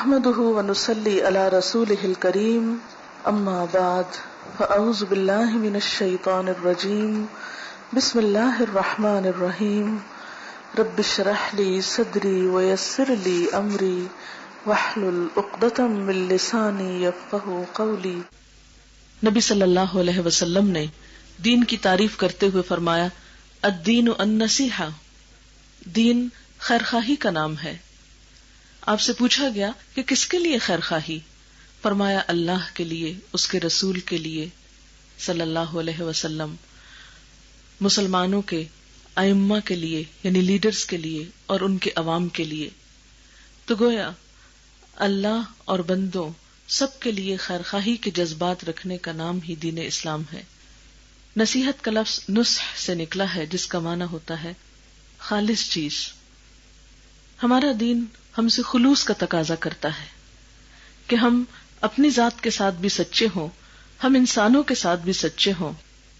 نحمده ونصلي على رسوله الكريم اما بعد فاعوذ بالله من الشيطان الرجيم بسم الله الرحمن الرحيم رب اشرح لي صدري ويسر لي امري واحلل عقدة من لساني يفقهوا قولي۔ نبی صلی اللہ علیہ وسلم نے دین کی تعریف کرتے ہوئے فرمایا الدین النصیحہ، دین خیرخواہی کا نام ہے۔ آپ سے پوچھا گیا کہ کس کے لیے خیرخواہی؟ فرمایا اللہ کے لیے، اس کے رسول کے لیے صلی اللہ علیہ وسلم، مسلمانوں کے ائمہ کے لیے یعنی لیڈرز کے لیے اور ان کے عوام کے لیے۔ تو گویا اللہ اور بندوں سب کے لیے خیرخواہی کے جذبات رکھنے کا نام ہی دین اسلام ہے۔ نصیحت کا لفظ نصح سے نکلا ہے، جس کا معنی ہوتا ہے خالص چیز۔ ہمارا دین ہم سے خلوص کا تقاضا کرتا ہے کہ ہم اپنی ذات کے ساتھ بھی سچے ہوں، ہم انسانوں کے ساتھ بھی سچے ہوں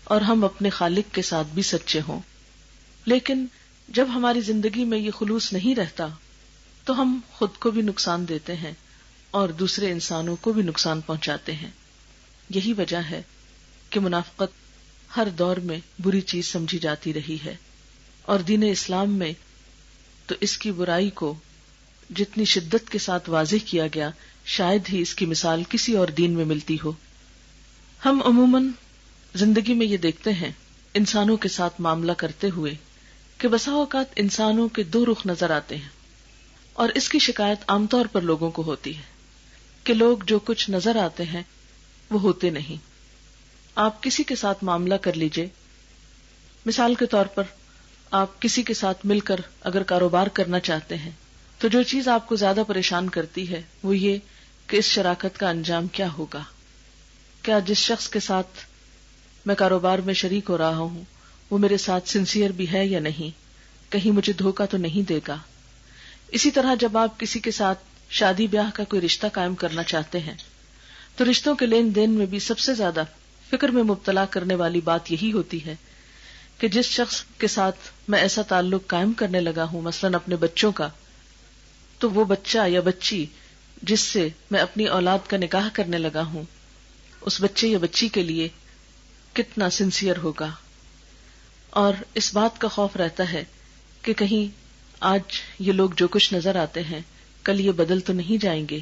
اور ہم اپنے خالق کے ساتھ بھی سچے ہوں۔ لیکن جب ہماری زندگی میں یہ خلوص نہیں رہتا تو ہم خود کو بھی نقصان دیتے ہیں اور دوسرے انسانوں کو بھی نقصان پہنچاتے ہیں۔ یہی وجہ ہے کہ منافقت ہر دور میں بری چیز سمجھی جاتی رہی ہے، اور دین اسلام میں تو اس کی برائی کو جتنی شدت کے ساتھ واضح کیا گیا، شاید ہی اس کی مثال کسی اور دین میں ملتی ہو۔ ہم عموماً زندگی میں یہ دیکھتے ہیں انسانوں کے ساتھ معاملہ کرتے ہوئے کہ بسا اوقات انسانوں کے دو رخ نظر آتے ہیں، اور اس کی شکایت عام طور پر لوگوں کو ہوتی ہے کہ لوگ جو کچھ نظر آتے ہیں وہ ہوتے نہیں۔ آپ کسی کے ساتھ معاملہ کر لیجئے، مثال کے طور پر آپ کسی کے ساتھ مل کر اگر کاروبار کرنا چاہتے ہیں تو جو چیز آپ کو زیادہ پریشان کرتی ہے وہ یہ کہ اس شراکت کا انجام کیا ہوگا، کیا جس شخص کے ساتھ میں کاروبار میں شریک ہو رہا ہوں وہ میرے ساتھ سنسیئر بھی ہے یا نہیں، کہیں مجھے دھوکہ تو نہیں دے گا۔ اسی طرح جب آپ کسی کے ساتھ شادی بیاہ کا کوئی رشتہ قائم کرنا چاہتے ہیں تو رشتوں کے لین دین میں بھی سب سے زیادہ فکر میں مبتلا کرنے والی بات یہی ہوتی ہے کہ جس شخص کے ساتھ میں ایسا تعلق قائم کرنے لگا ہوں، مثلاً اپنے بچوں کا، تو وہ بچہ یا بچی جس سے میں اپنی اولاد کا نکاح کرنے لگا ہوں، اس بچے یا بچی کے لیے کتنا سنسیئر ہوگا۔ اور اس بات کا خوف رہتا ہے کہ کہیں آج یہ لوگ جو کچھ نظر آتے ہیں کل یہ بدل تو نہیں جائیں گے۔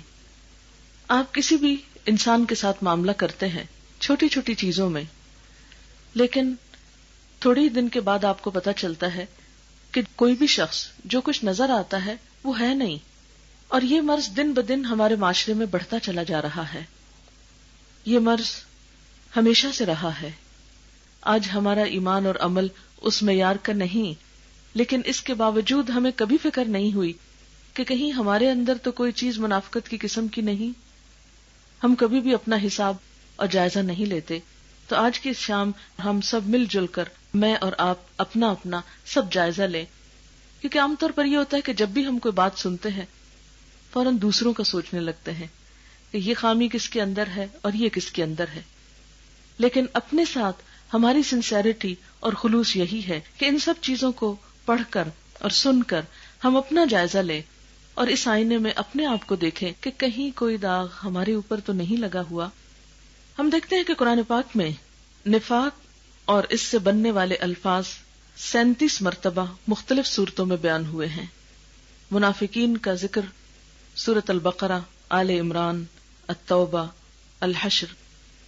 آپ کسی بھی انسان کے ساتھ معاملہ کرتے ہیں چھوٹی چھوٹی چیزوں میں، لیکن تھوڑے ہی دن کے بعد آپ کو پتہ چلتا ہے کہ کوئی بھی شخص جو کچھ نظر آتا ہے وہ ہے نہیں، اور یہ مرض دن بدن ہمارے معاشرے میں بڑھتا چلا جا رہا ہے۔ یہ مرض ہمیشہ سے رہا ہے۔ آج ہمارا ایمان اور عمل اس معیار کا نہیں، لیکن اس کے باوجود ہمیں کبھی فکر نہیں ہوئی کہ کہیں ہمارے اندر تو کوئی چیز منافقت کی قسم کی نہیں۔ ہم کبھی بھی اپنا حساب اور جائزہ نہیں لیتے۔ تو آج کی شام ہم سب مل جل کر، میں اور آپ، اپنا اپنا سب جائزہ لیں، کیونکہ عام طور پر یہ ہوتا ہے کہ جب بھی ہم کوئی بات سنتے ہیں فوراً دوسروں کا سوچنے لگتے ہیں کہ یہ خامی کس کے اندر ہے اور یہ کس کے اندر ہے۔ لیکن اپنے ساتھ ہماری سنسیئرٹی اور خلوص یہی ہے کہ ان سب چیزوں کو پڑھ کر اور سن کر ہم اپنا جائزہ لیں اور اس آئینے میں اپنے آپ کو دیکھیں کہ کہیں کوئی داغ ہمارے اوپر تو نہیں لگا ہوا۔ ہم دیکھتے ہیں کہ قرآن پاک میں نفاق اور اس سے بننے والے الفاظ 37 مرتبہ مختلف صورتوں میں بیان ہوئے ہیں۔ منافقین کا ذکر سورۃ البقرہ، آل عمران، التوبہ، الحشر،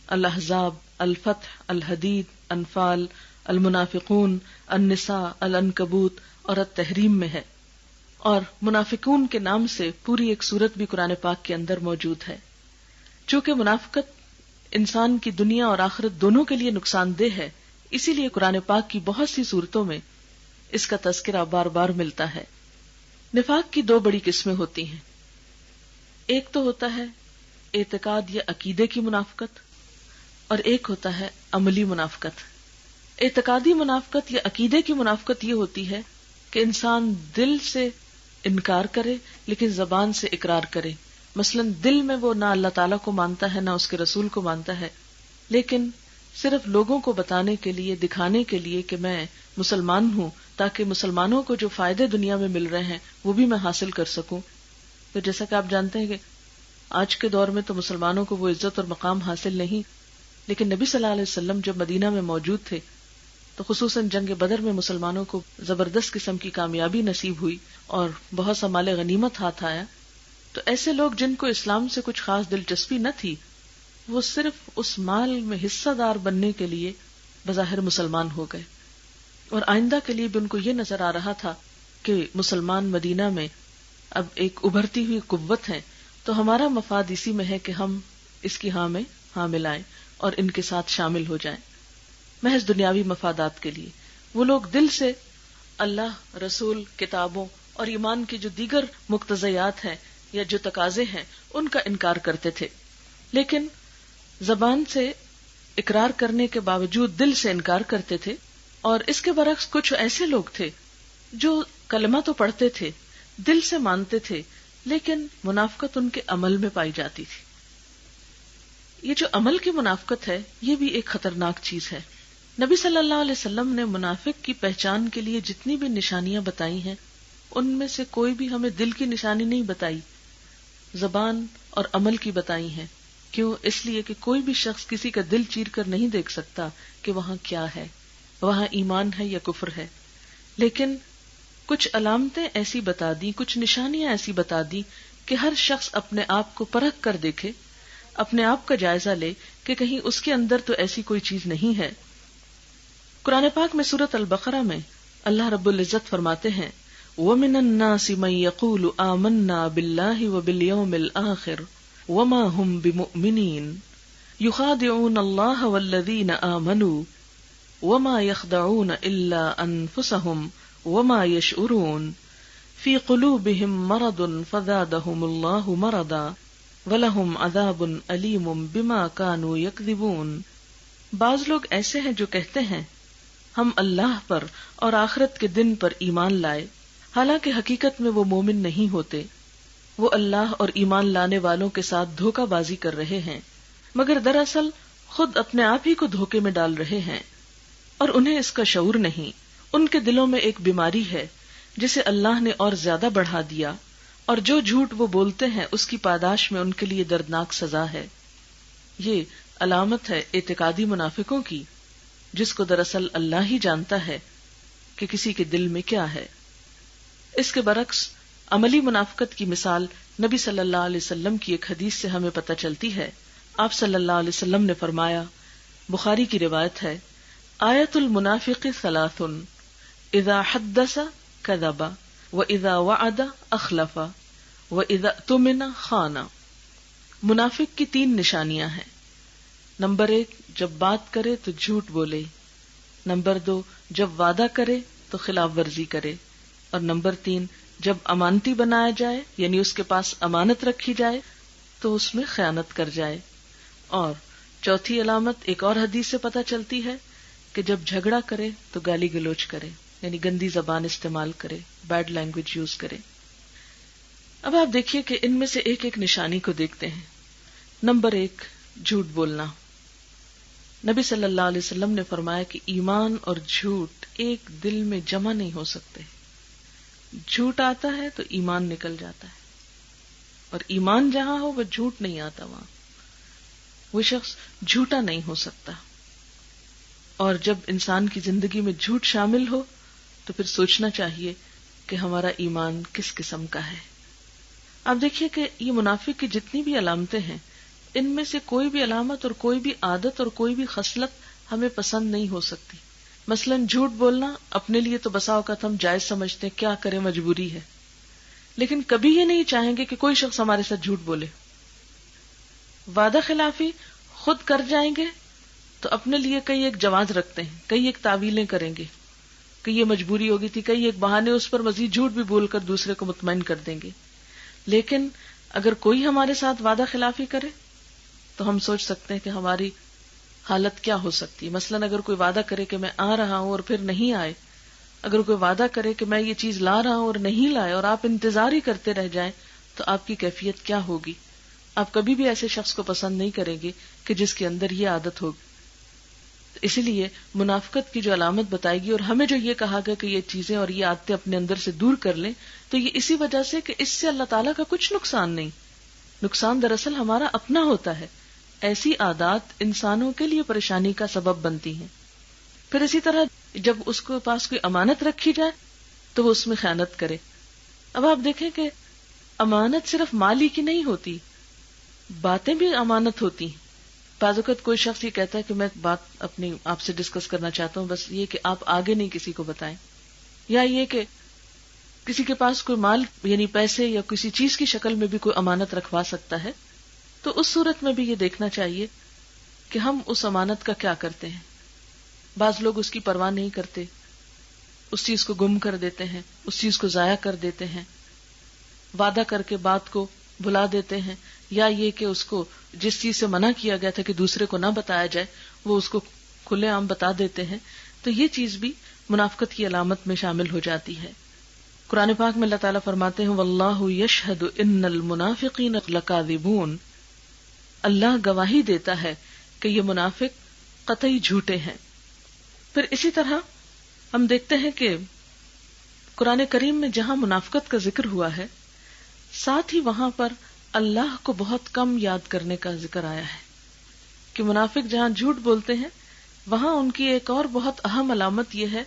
الاحزاب، الفتح، الحدید، انفال، المنافقون، النساء، العنکبوت اور التحریم میں ہے، اور منافقون کے نام سے پوری ایک سورت بھی قرآن پاک کے اندر موجود ہے۔ چونکہ منافقت انسان کی دنیا اور آخرت دونوں کے لیے نقصان دہ ہے، اسی لیے قرآن پاک کی بہت سی صورتوں میں اس کا تذکرہ بار بار ملتا ہے۔ نفاق کی دو بڑی قسمیں ہوتی ہیں، ایک تو ہوتا ہے اعتقاد یا عقیدے کی منافقت، اور ایک ہوتا ہے عملی منافقت۔ اعتقادی منافقت یا عقیدے کی منافقت یہ ہوتی ہے کہ انسان دل سے انکار کرے لیکن زبان سے اقرار کرے۔ مثلا دل میں وہ نہ اللہ تعالیٰ کو مانتا ہے نہ اس کے رسول کو مانتا ہے، لیکن صرف لوگوں کو بتانے کے لیے، دکھانے کے لیے کہ میں مسلمان ہوں، تاکہ مسلمانوں کو جو فائدے دنیا میں مل رہے ہیں وہ بھی میں حاصل کر سکوں۔ تو جیسا کہ آپ جانتے ہیں کہ آج کے دور میں تو مسلمانوں کو وہ عزت اور مقام حاصل نہیں، لیکن نبی صلی اللہ علیہ وسلم جب مدینہ میں موجود تھے تو خصوصاً جنگ بدر میں مسلمانوں کو زبردست قسم کی کامیابی نصیب ہوئی اور بہت سا مال غنیمت ہاتھ آیا. تو ایسے لوگ جن کو اسلام سے کچھ خاص دلچسپی نہ تھی، وہ صرف اس مال میں حصہ دار بننے کے لیے بظاہر مسلمان ہو گئے، اور آئندہ کے لیے بھی ان کو یہ نظر آ رہا تھا کہ مسلمان مدینہ میں اب ایک ابھرتی ہوئی قوت ہے، تو ہمارا مفاد اسی میں ہے کہ ہم اس کی ہاں میں ہاں ملائیں اور ان کے ساتھ شامل ہو جائیں محض دنیاوی مفادات کے لیے. وہ لوگ دل سے اللہ، رسول، کتابوں اور ایمان کے جو دیگر مقتضیات ہیں یا جو تقاضے ہیں ان کا انکار کرتے تھے، لیکن زبان سے اقرار کرنے کے باوجود دل سے انکار کرتے تھے. اور اس کے برعکس کچھ ایسے لوگ تھے جو کلمہ تو پڑھتے تھے، دل سے مانتے تھے، لیکن منافقت ان کے عمل میں پائی جاتی تھی. یہ جو عمل کی منافقت ہے یہ بھی ایک خطرناک چیز ہے. نبی صلی اللہ علیہ وسلم نے منافق کی پہچان کے لیے جتنی بھی نشانیاں بتائی ہیں ان میں سے کوئی بھی ہمیں دل کی نشانی نہیں بتائی، زبان اور عمل کی بتائی ہیں. کیوں؟ اس لیے کہ کوئی بھی شخص کسی کا دل چیر کر نہیں دیکھ سکتا کہ وہاں کیا ہے، وہاں ایمان ہے یا کفر ہے. لیکن کچھ علامتیں ایسی بتا دی، کچھ نشانیاں ایسی بتا دی کہ ہر شخص اپنے آپ کو پرکھ کر دیکھے، اپنے آپ کا جائزہ لے کہ کہیں اس کے اندر تو ایسی کوئی چیز نہیں ہے. قرآن پاک میں سورۃ البقرہ میں اللہ رب العزت فرماتے ہیں وَمِنَ النَّاسِ مَن يَقُولُ آمَنَّا بِاللَّهِ وَبِالْيَوْمِ الْآخِرِ وَمَا هُمْ بِمُؤْمِنِينَ يُخَادِعُونَ اللَّهَ وَالَّذِينَ آمَنُوا وَمَا يَخْدَعُونَ إِلَّا أَنفُسَهُمْ وَمَا يَشْعُرُونَ فِي قُلُوبِهِم مَّرَضٌ فَزَادَهُمُ اللَّهُ مَرَضًا وَلَهُمْ عَذَابٌ أَلِيمٌ بِمَا كَانُوا يَكْذِبُونَ. بعض لوگ ایسے ہیں جو کہتے ہیں ہم اللہ پر اور آخرت کے دن پر ایمان لائے، حالانکہ حقیقت میں وہ مومن نہیں ہوتے. وہ اللہ اور ایمان لانے والوں کے ساتھ دھوکہ بازی کر رہے ہیں، مگر دراصل خود اپنے آپ ہی کو دھوکے میں ڈال رہے ہیں اور انہیں اس کا شعور نہیں. ان کے دلوں میں ایک بیماری ہے جسے اللہ نے اور زیادہ بڑھا دیا، اور جو جھوٹ وہ بولتے ہیں اس کی پاداش میں ان کے لیے دردناک سزا ہے. یہ علامت ہے اعتقادی منافقوں کی، جس کو دراصل اللہ ہی جانتا ہے کہ کسی کے دل میں کیا ہے. اس کے برعکس عملی منافقت کی مثال نبی صلی اللہ علیہ وسلم کی ایک حدیث سے ہمیں پتہ چلتی ہے. آپ صلی اللہ علیہ وسلم نے فرمایا، بخاری کی روایت ہے، آیت المنافق ثلاث اذا حدث کذب واذا وعد اخلف واذا اؤتمن خان. منافق کی 3 نشانیاں ہیں. نمبر 1، جب بات کرے تو جھوٹ بولے. نمبر 2، جب وعدہ کرے تو خلاف ورزی کرے. اور نمبر 3، جب امانتی بنایا جائے یعنی اس کے پاس امانت رکھی جائے تو اس میں خیانت کر جائے. اور چوتھی علامت ایک اور حدیث سے پتہ چلتی ہے کہ جب جھگڑا کرے تو گالی گلوچ کرے، یعنی گندی زبان استعمال کرے، بیڈ لینگویج یوز کرے. اب آپ دیکھیے کہ ان میں سے ایک ایک نشانی کو دیکھتے ہیں. نمبر 1، جھوٹ بولنا. نبی صلی اللہ علیہ وسلم نے فرمایا کہ ایمان اور جھوٹ ایک دل میں جمع نہیں ہو سکتے. جھوٹ آتا ہے تو ایمان نکل جاتا ہے، اور ایمان جہاں ہو وہ جھوٹ نہیں آتا، وہاں وہ شخص جھوٹا نہیں ہو سکتا. اور جب انسان کی زندگی میں جھوٹ شامل ہو تو پھر سوچنا چاہیے کہ ہمارا ایمان کس قسم کا ہے. آپ دیکھیے کہ یہ منافق کی جتنی بھی علامتیں ہیں ان میں سے کوئی بھی علامت اور کوئی بھی عادت اور کوئی بھی خصلت ہمیں پسند نہیں ہو سکتی. مثلا جھوٹ بولنا اپنے لیے تو بسا اوقات ہم جائز سمجھتے ہیں، کیا کریں مجبوری ہے، لیکن کبھی یہ نہیں چاہیں گے کہ کوئی شخص ہمارے ساتھ جھوٹ بولے. وعدہ خلافی خود کر جائیں گے تو اپنے لیے کئی ایک جواز رکھتے ہیں، کئی ایک تعویلیں کریں گے کہ یہ مجبوری ہوگی تھی، کئی ایک بہانے اس پر مزید جھوٹ بھی بول کر دوسرے کو مطمئن کر دیں گے. لیکن اگر کوئی ہمارے ساتھ وعدہ خلافی کرے تو ہم سوچ سکتے ہیں کہ ہماری حالت کیا ہو سکتی ہے. مثلا اگر کوئی وعدہ کرے کہ میں آ رہا ہوں اور پھر نہیں آئے، اگر کوئی وعدہ کرے کہ میں یہ چیز لا رہا ہوں اور نہیں لائے اور آپ انتظار ہی کرتے رہ جائیں تو آپ کی کیفیت کیا ہوگی. آپ کبھی بھی ایسے شخص کو پسند نہیں کریں گے کہ جس کے اندر یہ عادت ہوگی. اسی لیے منافقت کی جو علامت بتائے گی اور ہمیں جو یہ کہا گیا کہ یہ چیزیں اور یہ عادتیں اپنے اندر سے دور کر لیں، تو یہ اسی وجہ سے کہ اس سے اللہ تعالیٰ کا کچھ نقصان نہیں. نقصان دراصل ہمارا اپنا ہوتا ہے. ایسی عادات انسانوں کے لیے پریشانی کا سبب بنتی ہیں. پھر اسی طرح جب اس کے پاس کوئی امانت رکھی جائے تو وہ اس میں خیانت کرے. اب آپ دیکھیں کہ امانت صرف مالی کی نہیں ہوتی، باتیں بھی امانت ہوتی ہیں. بعض اوقات کوئی شخص یہ کہتا ہے کہ میں بات اپنی آپ سے ڈسکس کرنا چاہتا ہوں، بس یہ کہ آپ آگے نہیں کسی کو بتائیں. یا یہ کہ کسی کے پاس کوئی مال یعنی پیسے یا کسی چیز کی شکل میں بھی کوئی امانت رکھوا سکتا ہے، تو اس صورت میں بھی یہ دیکھنا چاہیے کہ ہم اس امانت کا کیا کرتے ہیں. بعض لوگ اس کی پرواہ نہیں کرتے، اس چیز کو گم کر دیتے ہیں، اس چیز کو ضائع کر دیتے ہیں، وعدہ کر کے بات کو بھلا دیتے ہیں، یا یہ کہ اس کو جس چیز سے منع کیا گیا تھا کہ دوسرے کو نہ بتایا جائے وہ اس کو کھلے عام بتا دیتے ہیں. تو یہ چیز بھی منافقت کی علامت میں شامل ہو جاتی ہے. قرآن پاک میں اللہ تعالیٰ فرماتے ہیں واللہ یشہد ان المنافقین لکاذبون، اللہ گواہی دیتا ہے کہ یہ منافق قطعی جھوٹے ہیں. پھر اسی طرح ہم دیکھتے ہیں کہ قرآن کریم میں جہاں منافقت کا ذکر ہوا ہے ساتھ ہی وہاں پر اللہ کو بہت کم یاد کرنے کا ذکر آیا ہے. کہ منافق جہاں جھوٹ بولتے ہیں وہاں ان کی ایک اور بہت اہم علامت یہ ہے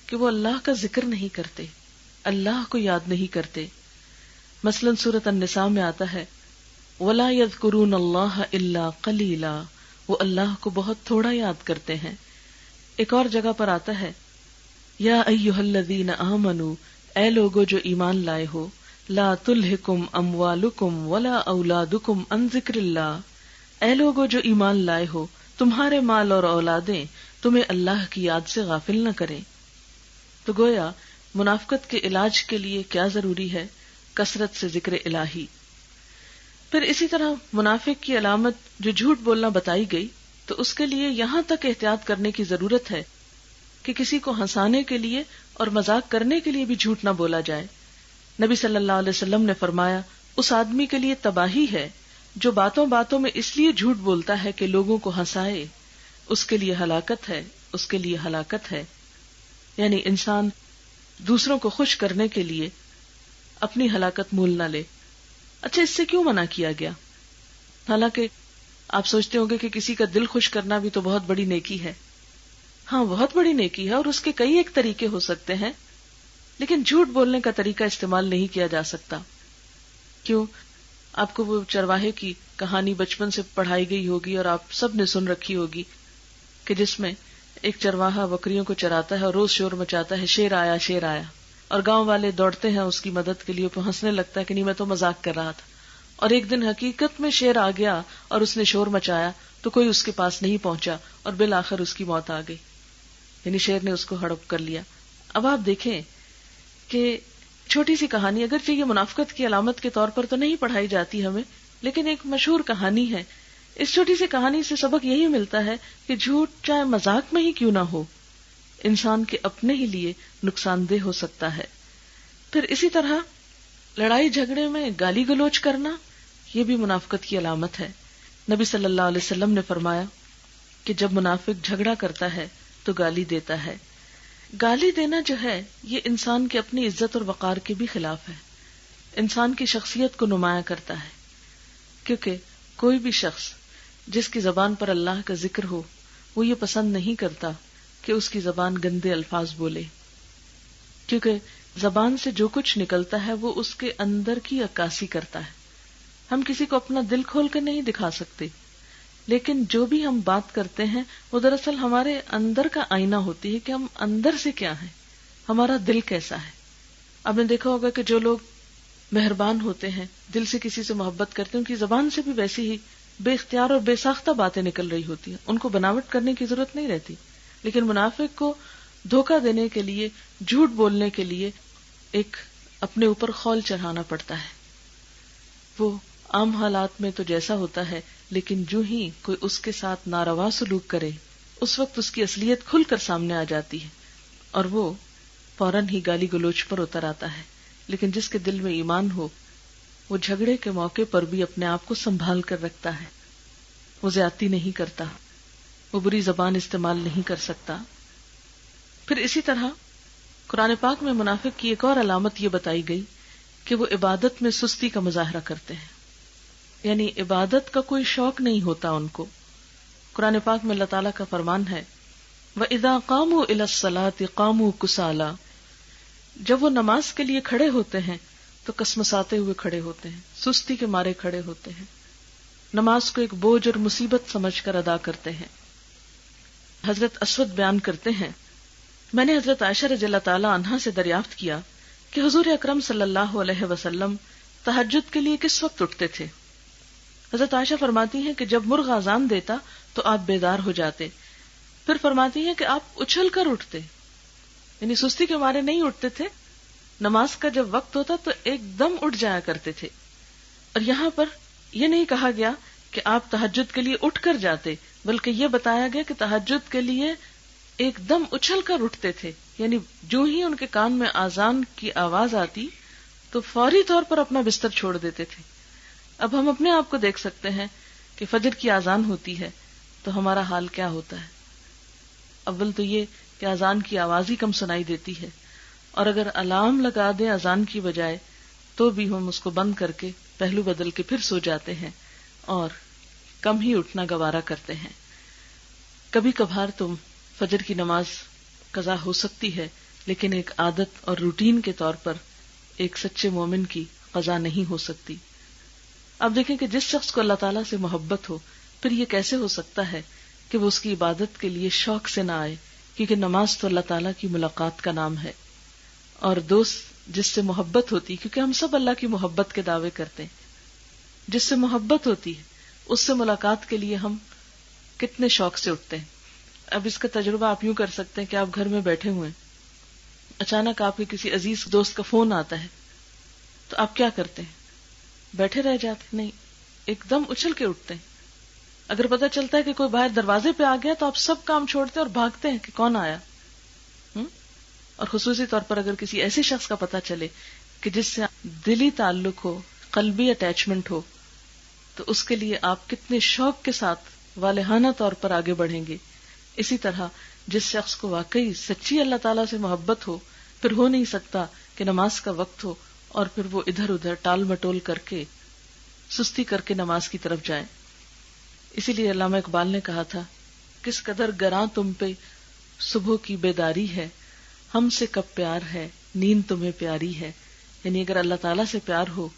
کہ وہ اللہ کا ذکر نہیں کرتے، اللہ کو یاد نہیں کرتے. مثلا سورۃ النساء میں آتا ہے وَلَا يَذْكُرُونَ اللَّهَ إِلَّا قَلِيلًا، وہ اللہ کو بہت تھوڑا یاد کرتے ہیں. ایک اور جگہ پر آتا ہے یا ایھا الذین آمنوا، اے لوگو جو ایمان لائے ہو، لا تلہکم اموالکم ولا اولادکم عن ذکر اللہ، اے لوگو جو ایمان لائے ہو تمہارے مال اور اولادیں تمہیں اللہ کی یاد سے غافل نہ کریں. تو گویا منافقت کے علاج کے لیے کیا ضروری ہے؟ کثرت سے ذکر الہی. پھر اسی طرح منافق کی علامت جو جھوٹ بولنا بتائی گئی تو اس کے لیے یہاں تک احتیاط کرنے کی ضرورت ہے کہ کسی کو ہنسانے کے لیے اور مذاق کرنے کے لیے بھی جھوٹ نہ بولا جائے. نبی صلی اللہ علیہ وسلم نے فرمایا اس آدمی کے لیے تباہی ہے جو باتوں باتوں میں اس لیے جھوٹ بولتا ہے کہ لوگوں کو ہنسائے، اس کے لیے ہلاکت ہے، اس کے لیے ہلاکت ہے. یعنی انسان دوسروں کو خوش کرنے کے لیے اپنی ہلاکت مول نہ لے. اچھا اس سے کیوں منع کیا گیا؟ حالانکہ آپ سوچتے ہوں گے کہ کسی کا دل خوش کرنا بھی تو بہت بڑی نیکی ہے. ہاں بہت بڑی نیکی ہے اور اس کے کئی ایک طریقے ہو سکتے ہیں، لیکن جھوٹ بولنے کا طریقہ استعمال نہیں کیا جا سکتا. کیوں؟ آپ کو وہ چرواہے کی کہانی بچپن سے پڑھائی گئی ہوگی اور آپ سب نے سن رکھی ہوگی کہ جس میں ایک چرواہا بکریوں کو چراتا ہے اور روز شور مچاتا ہے شیر آیا شیر آیا، اور گاؤں والے دوڑتے ہیں اس کی مدد کے لیے، وہ ہنسنے لگتا ہے کہ نہیں میں تو مذاق کر رہا تھا. اور ایک دن حقیقت میں شیر آ گیا اور اس نے شور مچایا تو کوئی اس کے پاس نہیں پہنچا اور بالآخر اس کی موت آ گئی، یعنی شیر نے اس کو ہڑپ کر لیا. اب آپ دیکھیں کہ چھوٹی سی کہانی، اگرچہ یہ منافقت کی علامت کے طور پر تو نہیں پڑھائی جاتی ہمیں، لیکن ایک مشہور کہانی ہے. اس چھوٹی سی کہانی سے سبق یہی ملتا ہے کہ جھوٹ چاہے مذاق میں ہی کیوں نہ ہو انسان کے اپنے ہی لیے نقصان دہ ہو سکتا ہے. پھر اسی طرح لڑائی جھگڑے میں گالی گلوچ کرنا یہ بھی منافقت کی علامت ہے. نبی صلی اللہ علیہ وسلم نے فرمایا کہ جب منافق جھگڑا کرتا ہے تو گالی دیتا ہے. گالی دینا جو ہے یہ انسان کے اپنی عزت اور وقار کے بھی خلاف ہے، انسان کی شخصیت کو نمایاں کرتا ہے. کیونکہ کوئی بھی شخص جس کی زبان پر اللہ کا ذکر ہو وہ یہ پسند نہیں کرتا کہ اس کی زبان گندے الفاظ بولے، کیونکہ زبان سے جو کچھ نکلتا ہے وہ اس کے اندر کی عکاسی کرتا ہے. ہم کسی کو اپنا دل کھول کر نہیں دکھا سکتے، لیکن جو بھی ہم بات کرتے ہیں وہ دراصل ہمارے اندر کا آئینہ ہوتی ہے کہ ہم اندر سے کیا ہیں، ہمارا دل کیسا ہے. آپ نے دیکھا ہوگا کہ جو لوگ مہربان ہوتے ہیں، دل سے کسی سے محبت کرتے ہیں، ان کی زبان سے بھی ویسی ہی بے اختیار اور بے ساختہ باتیں نکل رہی ہوتی ہیں، ان کو بناوٹ کرنے کی ضرورت نہیں رہتی. لیکن منافق کو دھوکہ دینے کے لیے، جھوٹ بولنے کے لیے ایک اپنے اوپر خول چڑھانا پڑتا ہے. وہ عام حالات میں تو جیسا ہوتا ہے، لیکن جو ہی کوئی اس کے ساتھ ناروا سلوک کرے اس وقت اس کی اصلیت کھل کر سامنے آ جاتی ہے اور وہ فوراً ہی گالی گلوچ پر اتر آتا ہے. لیکن جس کے دل میں ایمان ہو وہ جھگڑے کے موقع پر بھی اپنے آپ کو سنبھال کر رکھتا ہے، وہ زیادتی نہیں کرتا، وہ بری زبان استعمال نہیں کر سکتا. پھر اسی طرح قرآن پاک میں منافق کی ایک اور علامت یہ بتائی گئی کہ وہ عبادت میں سستی کا مظاہرہ کرتے ہیں. یعنی عبادت کا کوئی شوق نہیں ہوتا ان کو. قرآن پاک میں اللہ تعالیٰ کا فرمان ہے وَإِذَا قَامُوا إِلَى الصَّلَاةِ قَامُوا كُسَالَىٰ، جب وہ نماز کے لیے کھڑے ہوتے ہیں تو کسمساتے ہوئے کھڑے ہوتے ہیں، سستی کے مارے کھڑے ہوتے ہیں، نماز کو ایک بوجھ اور مصیبت سمجھ کر ادا کرتے ہیں. حضرت اسود بیان کرتے ہیں میں نے حضرت عائشہ رضی اللہ تعالی عنہا سے دریافت کیا کہ حضور اکرم صلی اللہ علیہ وسلم تہجد کے لیے کس وقت اٹھتے تھے. حضرت عائشہ فرماتی ہیں کہ جب مرغ اذان دیتا تو آپ بیدار ہو جاتے. پھر فرماتی ہیں کہ آپ اچھل کر اٹھتے، یعنی سستی کے مارے نہیں اٹھتے تھے، نماز کا جب وقت ہوتا تو ایک دم اٹھ جایا کرتے تھے. اور یہاں پر یہ نہیں کہا گیا کہ آپ تہجد کے لیے اٹھ کر جاتے، بلکہ یہ بتایا گیا کہ تہجد کے لیے ایک دم اچھل کر اٹھتے تھے، یعنی جو ہی ان کے کان میں اذان کی آواز آتی تو فوری طور پر اپنا بستر چھوڑ دیتے تھے. اب ہم اپنے آپ کو دیکھ سکتے ہیں کہ فجر کی اذان ہوتی ہے تو ہمارا حال کیا ہوتا ہے. اول تو یہ کہ اذان کی آواز ہی کم سنائی دیتی ہے، اور اگر الارم لگا دیں اذان کی بجائے تو بھی ہم اس کو بند کر کے پہلو بدل کے پھر سو جاتے ہیں اور کم ہی اٹھنا گوارا کرتے ہیں. کبھی کبھار تم فجر کی نماز قضا ہو سکتی ہے، لیکن ایک عادت اور روٹین کے طور پر ایک سچے مومن کی قضا نہیں ہو سکتی. اب دیکھیں کہ جس شخص کو اللہ تعالیٰ سے محبت ہو، پھر یہ کیسے ہو سکتا ہے کہ وہ اس کی عبادت کے لیے شوق سے نہ آئے، کیونکہ نماز تو اللہ تعالیٰ کی ملاقات کا نام ہے. اور دوست جس سے محبت ہوتی، کیونکہ ہم سب اللہ کی محبت کے دعوے کرتے ہیں، جس سے محبت ہوتی ہے اس سے ملاقات کے لیے ہم کتنے شوق سے اٹھتے ہیں. اب اس کا تجربہ آپ یوں کر سکتے ہیں کہ آپ گھر میں بیٹھے ہوئے ہیں، اچانک آپ کے کسی عزیز دوست کا فون آتا ہے تو آپ کیا کرتے ہیں؟ بیٹھے رہ جاتے؟ نہیں، ایک دم اچھل کے اٹھتے ہیں. اگر پتہ چلتا ہے کہ کوئی باہر دروازے پہ آ گیا تو آپ سب کام چھوڑتے ہیں اور بھاگتے ہیں کہ کون آیا. اور خصوصی طور پر اگر کسی ایسے شخص کا پتہ چلے کہ جس سے دلی تعلق ہو، قلبی اٹیچمنٹ ہو، تو اس کے لیے آپ کتنے شوق کے ساتھ والہانہ طور پر آگے بڑھیں گے. اسی طرح جس شخص کو واقعی سچی اللہ تعالیٰ سے محبت ہو، پھر ہو نہیں سکتا کہ نماز کا وقت ہو اور پھر وہ ادھر ادھر ٹال مٹول کر کے سستی کر کے نماز کی طرف جائے. اسی لیے علامہ اقبال نے کہا تھا، کس قدر گراں تم پہ صبح کی بیداری ہے، ہم سے کب پیار ہے نیند تمہیں پیاری ہے. یعنی اگر اللہ تعالیٰ سے پیار ہو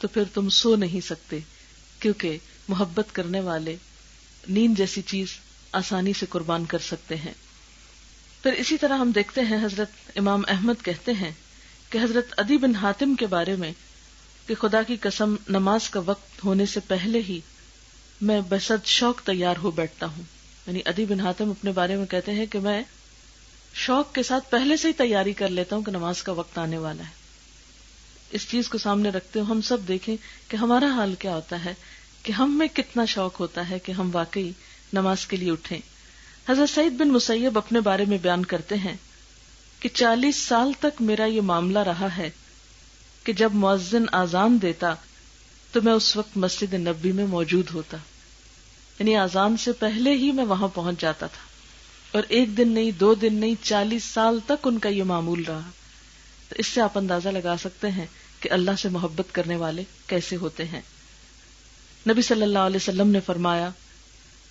تو پھر تم سو نہیں سکتے، کیونکہ محبت کرنے والے نیند جیسی چیز آسانی سے قربان کر سکتے ہیں. پھر اسی طرح ہم دیکھتے ہیں حضرت امام احمد کہتے ہیں کہ حضرت عدی بن حاتم کے بارے میں کہ خدا کی قسم نماز کا وقت ہونے سے پہلے ہی میں بسد شوق تیار ہو بیٹھتا ہوں. یعنی عدی بن حاتم اپنے بارے میں کہتے ہیں کہ میں شوق کے ساتھ پہلے سے ہی تیاری کر لیتا ہوں کہ نماز کا وقت آنے والا ہے. اس چیز کو سامنے رکھتے ہوئے ہم سب دیکھیں کہ ہمارا حال کیا ہوتا ہے، کہ ہم میں کتنا شوق ہوتا ہے کہ ہم واقعی نماز کے لیے اٹھیں. حضرت سعید بن مسیب اپنے بارے میں بیان کرتے ہیں کہ 40 سال تک میرا یہ معاملہ رہا ہے کہ جب مؤذن اذان دیتا تو میں اس وقت مسجد نبوی میں موجود ہوتا. یعنی اذان سے پہلے ہی میں وہاں پہنچ جاتا تھا، اور ایک دن نہیں، 2 دن نہیں، 40 سال تک ان کا یہ معمول رہا. تو اس سے آپ اندازہ لگا سکتے ہیں کہ اللہ سے محبت کرنے والے کیسے ہوتے ہیں. نبی صلی اللہ علیہ وسلم نے فرمایا،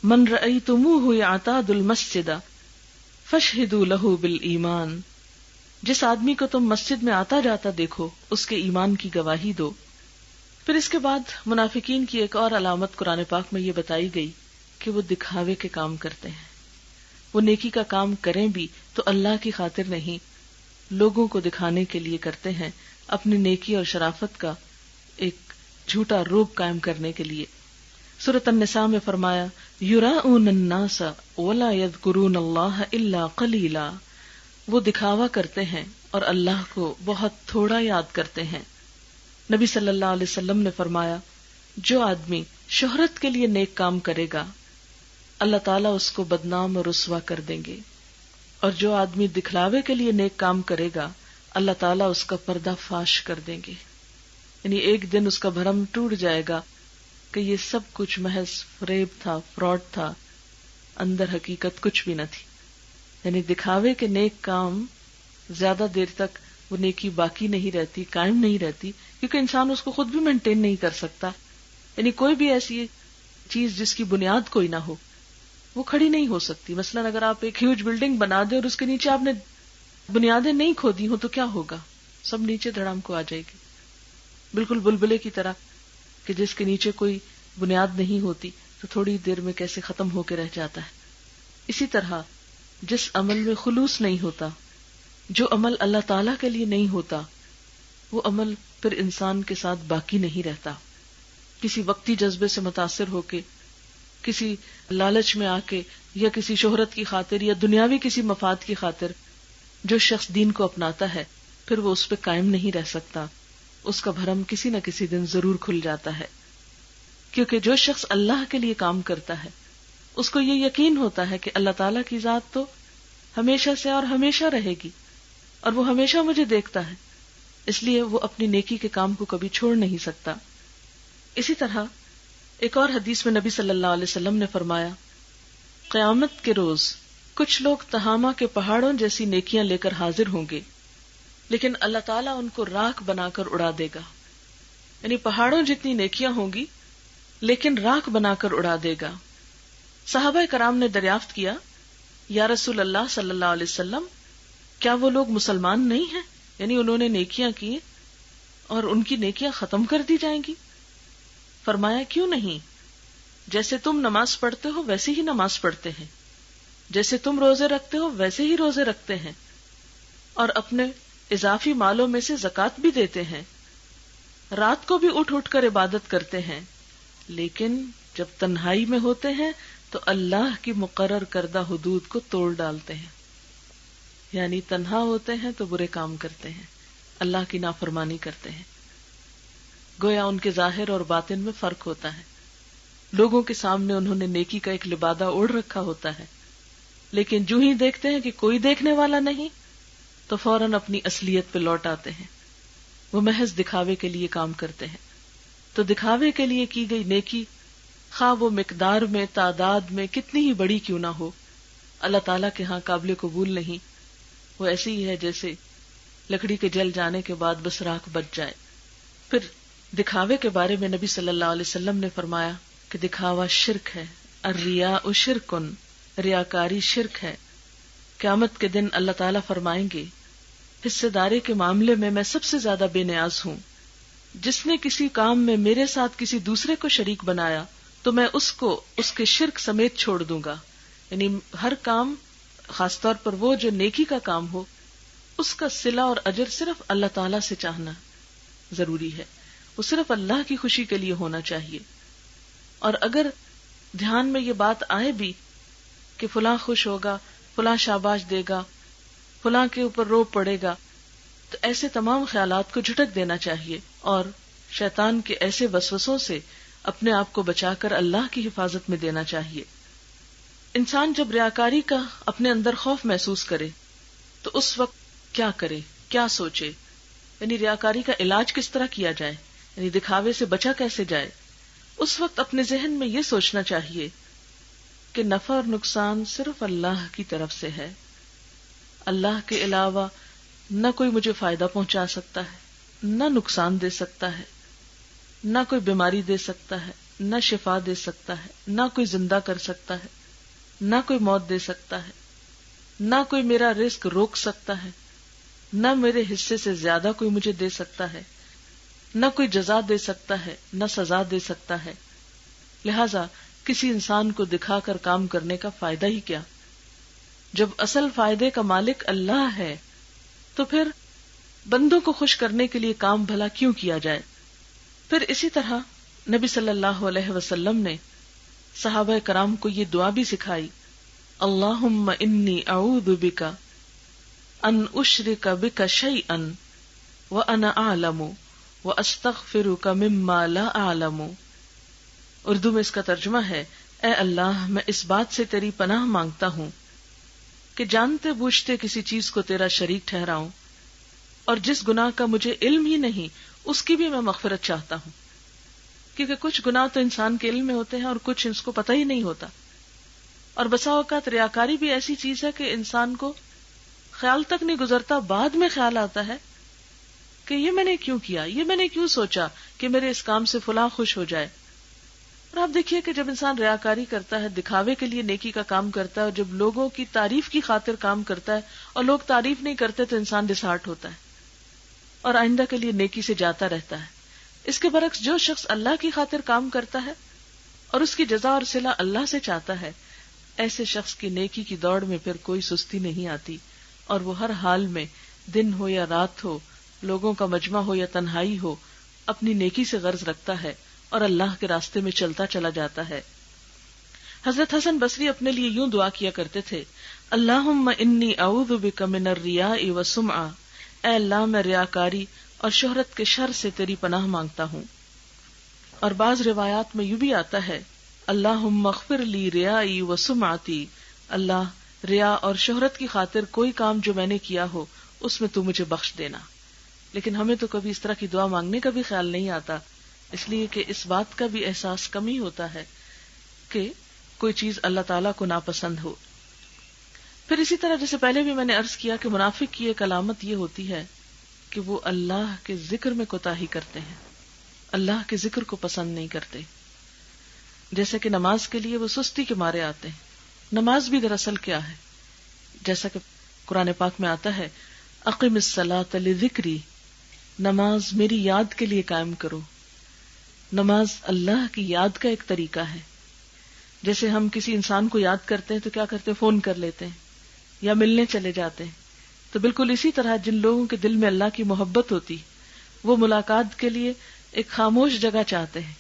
من رأیتموہ یعتاد المسجد فاشہدوا لہ بالایمان، جس آدمی کو تم مسجد میں آتا جاتا دیکھو اس کے ایمان کی گواہی دو. پھر اس کے بعد منافقین کی ایک اور علامت قرآن پاک میں یہ بتائی گئی کہ وہ دکھاوے کے کام کرتے ہیں. وہ نیکی کا کام کریں بھی تو اللہ کی خاطر نہیں، لوگوں کو دکھانے کے لیے کرتے ہیں، اپنی نیکی اور شرافت کا ایک جھوٹا روب قائم کرنے کے لیے. سورۃ النساء میں فرمایا، یراؤن الناس ولا یذکرون اللہ الا قلیلا، وہ دکھاوا کرتے ہیں اور اللہ کو بہت تھوڑا یاد کرتے ہیں. نبی صلی اللہ علیہ وسلم نے فرمایا، جو آدمی شہرت کے لیے نیک کام کرے گا اللہ تعالیٰ اس کو بدنام اور رسوا کر دیں گے، اور جو آدمی دکھلاوے کے لیے نیک کام کرے گا اللہ تعالیٰ اس کا پردہ فاش کر دیں گے. یعنی ایک دن اس کا بھرم ٹوٹ جائے گا کہ یہ سب کچھ محض فریب تھا، فراڈ تھا، اندر حقیقت کچھ بھی نہ تھی. یعنی دکھاوے کے نیک کام زیادہ دیر تک وہ نیکی باقی نہیں رہتی، قائم نہیں رہتی، کیونکہ انسان اس کو خود بھی مینٹین نہیں کر سکتا. یعنی کوئی بھی ایسی چیز جس کی بنیاد کوئی نہ ہو وہ کھڑی نہیں ہو سکتی. مثلاً اگر آپ ایک ہیوج بلڈنگ بنا دیں اور اس کے نیچے آپ نے بنیادیں نہیں کھودی ہوں تو کیا ہوگا؟ سب نیچے دھڑام کو آ جائے گی. بالکل بلبلے کی طرح کہ جس کے نیچے کوئی بنیاد نہیں ہوتی تو تھوڑی دیر میں کیسے ختم ہو کے رہ جاتا ہے. اسی طرح جس عمل میں خلوص نہیں ہوتا، جو عمل اللہ تعالیٰ کے لیے نہیں ہوتا، وہ عمل پھر انسان کے ساتھ باقی نہیں رہتا. کسی وقتی جذبے سے متاثر ہو کے، کسی لالچ میں آ کے، یا کسی شہرت کی خاطر یا دنیاوی کسی مفاد کی خاطر جو شخص دین کو اپناتا ہے پھر وہ اس پہ قائم نہیں رہ سکتا. اس کا بھرم کسی نہ کسی دن ضرور کھل جاتا ہے. کیونکہ جو شخص اللہ کے لیے کام کرتا ہے اس کو یہ یقین ہوتا ہے کہ اللہ تعالیٰ کی ذات تو ہمیشہ سے اور ہمیشہ رہے گی اور وہ ہمیشہ مجھے دیکھتا ہے، اس لیے وہ اپنی نیکی کے کام کو کبھی چھوڑ نہیں سکتا. اسی طرح ایک اور حدیث میں نبی صلی اللہ علیہ وسلم نے فرمایا، قیامت کے روز کچھ لوگ تہامہ کے پہاڑوں جیسی نیکیاں لے کر حاضر ہوں گے، لیکن اللہ تعالیٰ ان کو راکھ بنا کر اڑا دے گا. یعنی پہاڑوں جتنی نیکیاں ہوں گی لیکن راکھ بنا کر اڑا دے گا. صحابہ کرام نے دریافت کیا، یا رسول اللہ صلی اللہ علیہ وسلم، کیا وہ لوگ مسلمان نہیں ہیں؟ یعنی انہوں نے نیکیاں کی اور ان کی نیکیاں ختم کر دی جائیں گی؟ فرمایا، کیوں نہیں؟ جیسے تم نماز پڑھتے ہو ویسے ہی نماز پڑھتے ہیں، جیسے تم روزے رکھتے ہو ویسے ہی روزے رکھتے ہیں، اور اپنے اضافی مالوں میں سے زکوٰۃ بھی دیتے ہیں، رات کو بھی اٹھ اٹھ کر عبادت کرتے ہیں، لیکن جب تنہائی میں ہوتے ہیں تو اللہ کی مقرر کردہ حدود کو توڑ ڈالتے ہیں. یعنی تنہا ہوتے ہیں تو برے کام کرتے ہیں، اللہ کی نافرمانی کرتے ہیں. گویا ان کے ظاہر اور باطن میں فرق ہوتا ہے. لوگوں کے سامنے انہوں نے نیکی کا ایک لبادہ اوڑھ رکھا ہوتا ہے، لیکن جو ہی دیکھتے ہیں کہ کوئی دیکھنے والا نہیں تو فوراً اپنی اصلیت پہ لوٹ آتے ہیں. وہ محض دکھاوے کے لیے کام کرتے ہیں. تو دکھاوے کے لیے کی گئی نیکی، خواہ وہ مقدار میں، تعداد میں کتنی ہی بڑی کیوں نہ ہو، اللہ تعالیٰ کے ہاں قابل قبول نہیں. وہ ایسی ہی ہے جیسے لکڑی کے جل جانے کے بعد بس راکھ بچ جائے. پھر دکھاوے کے بارے میں نبی صلی اللہ علیہ وسلم نے فرمایا کہ دکھاوا شرک ہے. الریاء شرکن، ریاکاری شرک ہے. قیامت کے دن اللہ تعالیٰ فرمائیں گے، حصے داری کے معاملے میں میں سب سے زیادہ بے نیاز ہوں. جس نے کسی کام میں میرے ساتھ کسی دوسرے کو شریک بنایا تو میں اس کو اس کے شرک سمیت چھوڑ دوں گا. یعنی ہر کام، خاص طور پر وہ جو نیکی کا کام ہو، اس کا صلہ اور اجر صرف اللہ تعالیٰ سے چاہنا ضروری ہے. وہ صرف اللہ کی خوشی کے لیے ہونا چاہیے. اور اگر دھیان میں یہ بات آئے بھی کہ فلاں خوش ہوگا، فلاں شاباش دے گا، فلاں کے اوپر روب پڑے گا، تو ایسے تمام خیالات کو جھٹک دینا چاہیے اور شیطان کے ایسے وسوسوں سے اپنے آپ کو بچا کر اللہ کی حفاظت میں دینا چاہیے. انسان جب ریاکاری کا اپنے اندر خوف محسوس کرے تو اس وقت کیا کرے، کیا سوچے؟ یعنی ریاکاری کا علاج کس طرح کیا جائے، یعنی دکھاوے سے بچا کیسے جائے؟ اس وقت اپنے ذہن میں یہ سوچنا چاہیے کہ نفع اور نقصان صرف اللہ کی طرف سے ہے. اللہ کے علاوہ نہ کوئی مجھے فائدہ پہنچا سکتا ہے، نہ نقصان دے سکتا ہے، نہ کوئی بیماری دے سکتا ہے، نہ شفا دے سکتا ہے، نہ کوئی زندہ کر سکتا ہے، نہ کوئی موت دے سکتا ہے، نہ کوئی میرا رزق روک سکتا ہے، نہ میرے حصے سے زیادہ کوئی مجھے دے سکتا ہے، نہ کوئی جزا دے سکتا ہے، نہ سزا دے سکتا ہے. لہذا کسی انسان کو دکھا کر کام کرنے کا فائدہ ہی کیا؟ جب اصل فائدے کا مالک اللہ ہے تو پھر بندوں کو خوش کرنے کے لیے کام بھلا کیوں کیا جائے؟ پھر اسی طرح نبی صلی اللہ علیہ وسلم نے صحابہ کرام کو یہ دعا بھی سکھائی، اللہم انی اعوذ بک ان اشرک بک شیئا وانا اعلم واستغفرک مما لا اعلم. اردو میں اس کا ترجمہ ہے، اے اللہ میں اس بات سے تیری پناہ مانگتا ہوں کہ جانتے بوجھتے کسی چیز کو تیرا شریک ٹھہراؤں، اور جس گناہ کا مجھے علم ہی نہیں اس کی بھی میں مغفرت چاہتا ہوں. کیونکہ کچھ گناہ تو انسان کے علم میں ہوتے ہیں اور کچھ اس کو پتہ ہی نہیں ہوتا. اور بسا اوقات ریاکاری بھی ایسی چیز ہے کہ انسان کو خیال تک نہیں گزرتا، بعد میں خیال آتا ہے کہ یہ میں نے کیوں کیا، یہ میں نے کیوں سوچا کہ میرے اس کام سے فلاں خوش ہو جائے. اور آپ دیکھیے کہ جب انسان ریاکاری کرتا ہے، دکھاوے کے لیے نیکی کا کام کرتا ہے، اور جب لوگوں کی تعریف کی خاطر کام کرتا ہے اور لوگ تعریف نہیں کرتے تو انسان ڈسہارٹ ہوتا ہے اور آئندہ کے لیے نیکی سے جاتا رہتا ہے۔ اس کے برعکس جو شخص اللہ کی خاطر کام کرتا ہے اور اس کی جزا اور صلہ اللہ سے چاہتا ہے، ایسے شخص کی نیکی کی دوڑ میں پھر کوئی سستی نہیں آتی، اور وہ ہر حال میں، دن ہو یا رات ہو، لوگوں کا مجمع ہو یا تنہائی ہو، اپنی نیکی سے غرض رکھتا ہے اور اللہ کے راستے میں چلتا چلا جاتا ہے۔ حضرت حسن بصری اپنے لیے یوں دعا کیا کرتے تھے، اللہم انی اعوذ بک من الریاء والسمعہ، اے اللہ میں ریاکاری اور شہرت کے شر سے تیری پناہ مانگتا ہوں۔ اور بعض روایات میں یوں بھی آتا ہے، اللہم اغفر لی ریائی وسمعتی، اللہ ریا اور شہرت کی خاطر کوئی کام جو میں نے کیا ہو اس میں تو مجھے بخش دینا۔ لیکن ہمیں تو کبھی اس طرح کی دعا مانگنے کا بھی خیال نہیں آتا، اس لیے کہ اس بات کا بھی احساس کم ہی ہوتا ہے کہ کوئی چیز اللہ تعالیٰ کو ناپسند ہو۔ پھر اسی طرح جیسے پہلے بھی میں نے عرض کیا کہ منافق کی ایک علامت یہ ہوتی ہے کہ وہ اللہ کے ذکر میں کوتاہی کرتے ہیں، اللہ کے ذکر کو پسند نہیں کرتے۔ جیسے کہ نماز کے لیے وہ سستی کے مارے آتے ہیں۔ نماز بھی دراصل کیا ہے؟ جیسا کہ قرآن پاک میں آتا ہے، اقم الصلاۃ لذکری، نماز میری یاد کے لیے قائم کرو۔ نماز اللہ کی یاد کا ایک طریقہ ہے۔ جیسے ہم کسی انسان کو یاد کرتے ہیں تو کیا کرتے ہیں؟ فون کر لیتے ہیں یا ملنے چلے جاتے ہیں۔ تو بالکل اسی طرح جن لوگوں کے دل میں اللہ کی محبت ہوتی، وہ ملاقات کے لیے ایک خاموش جگہ چاہتے ہیں،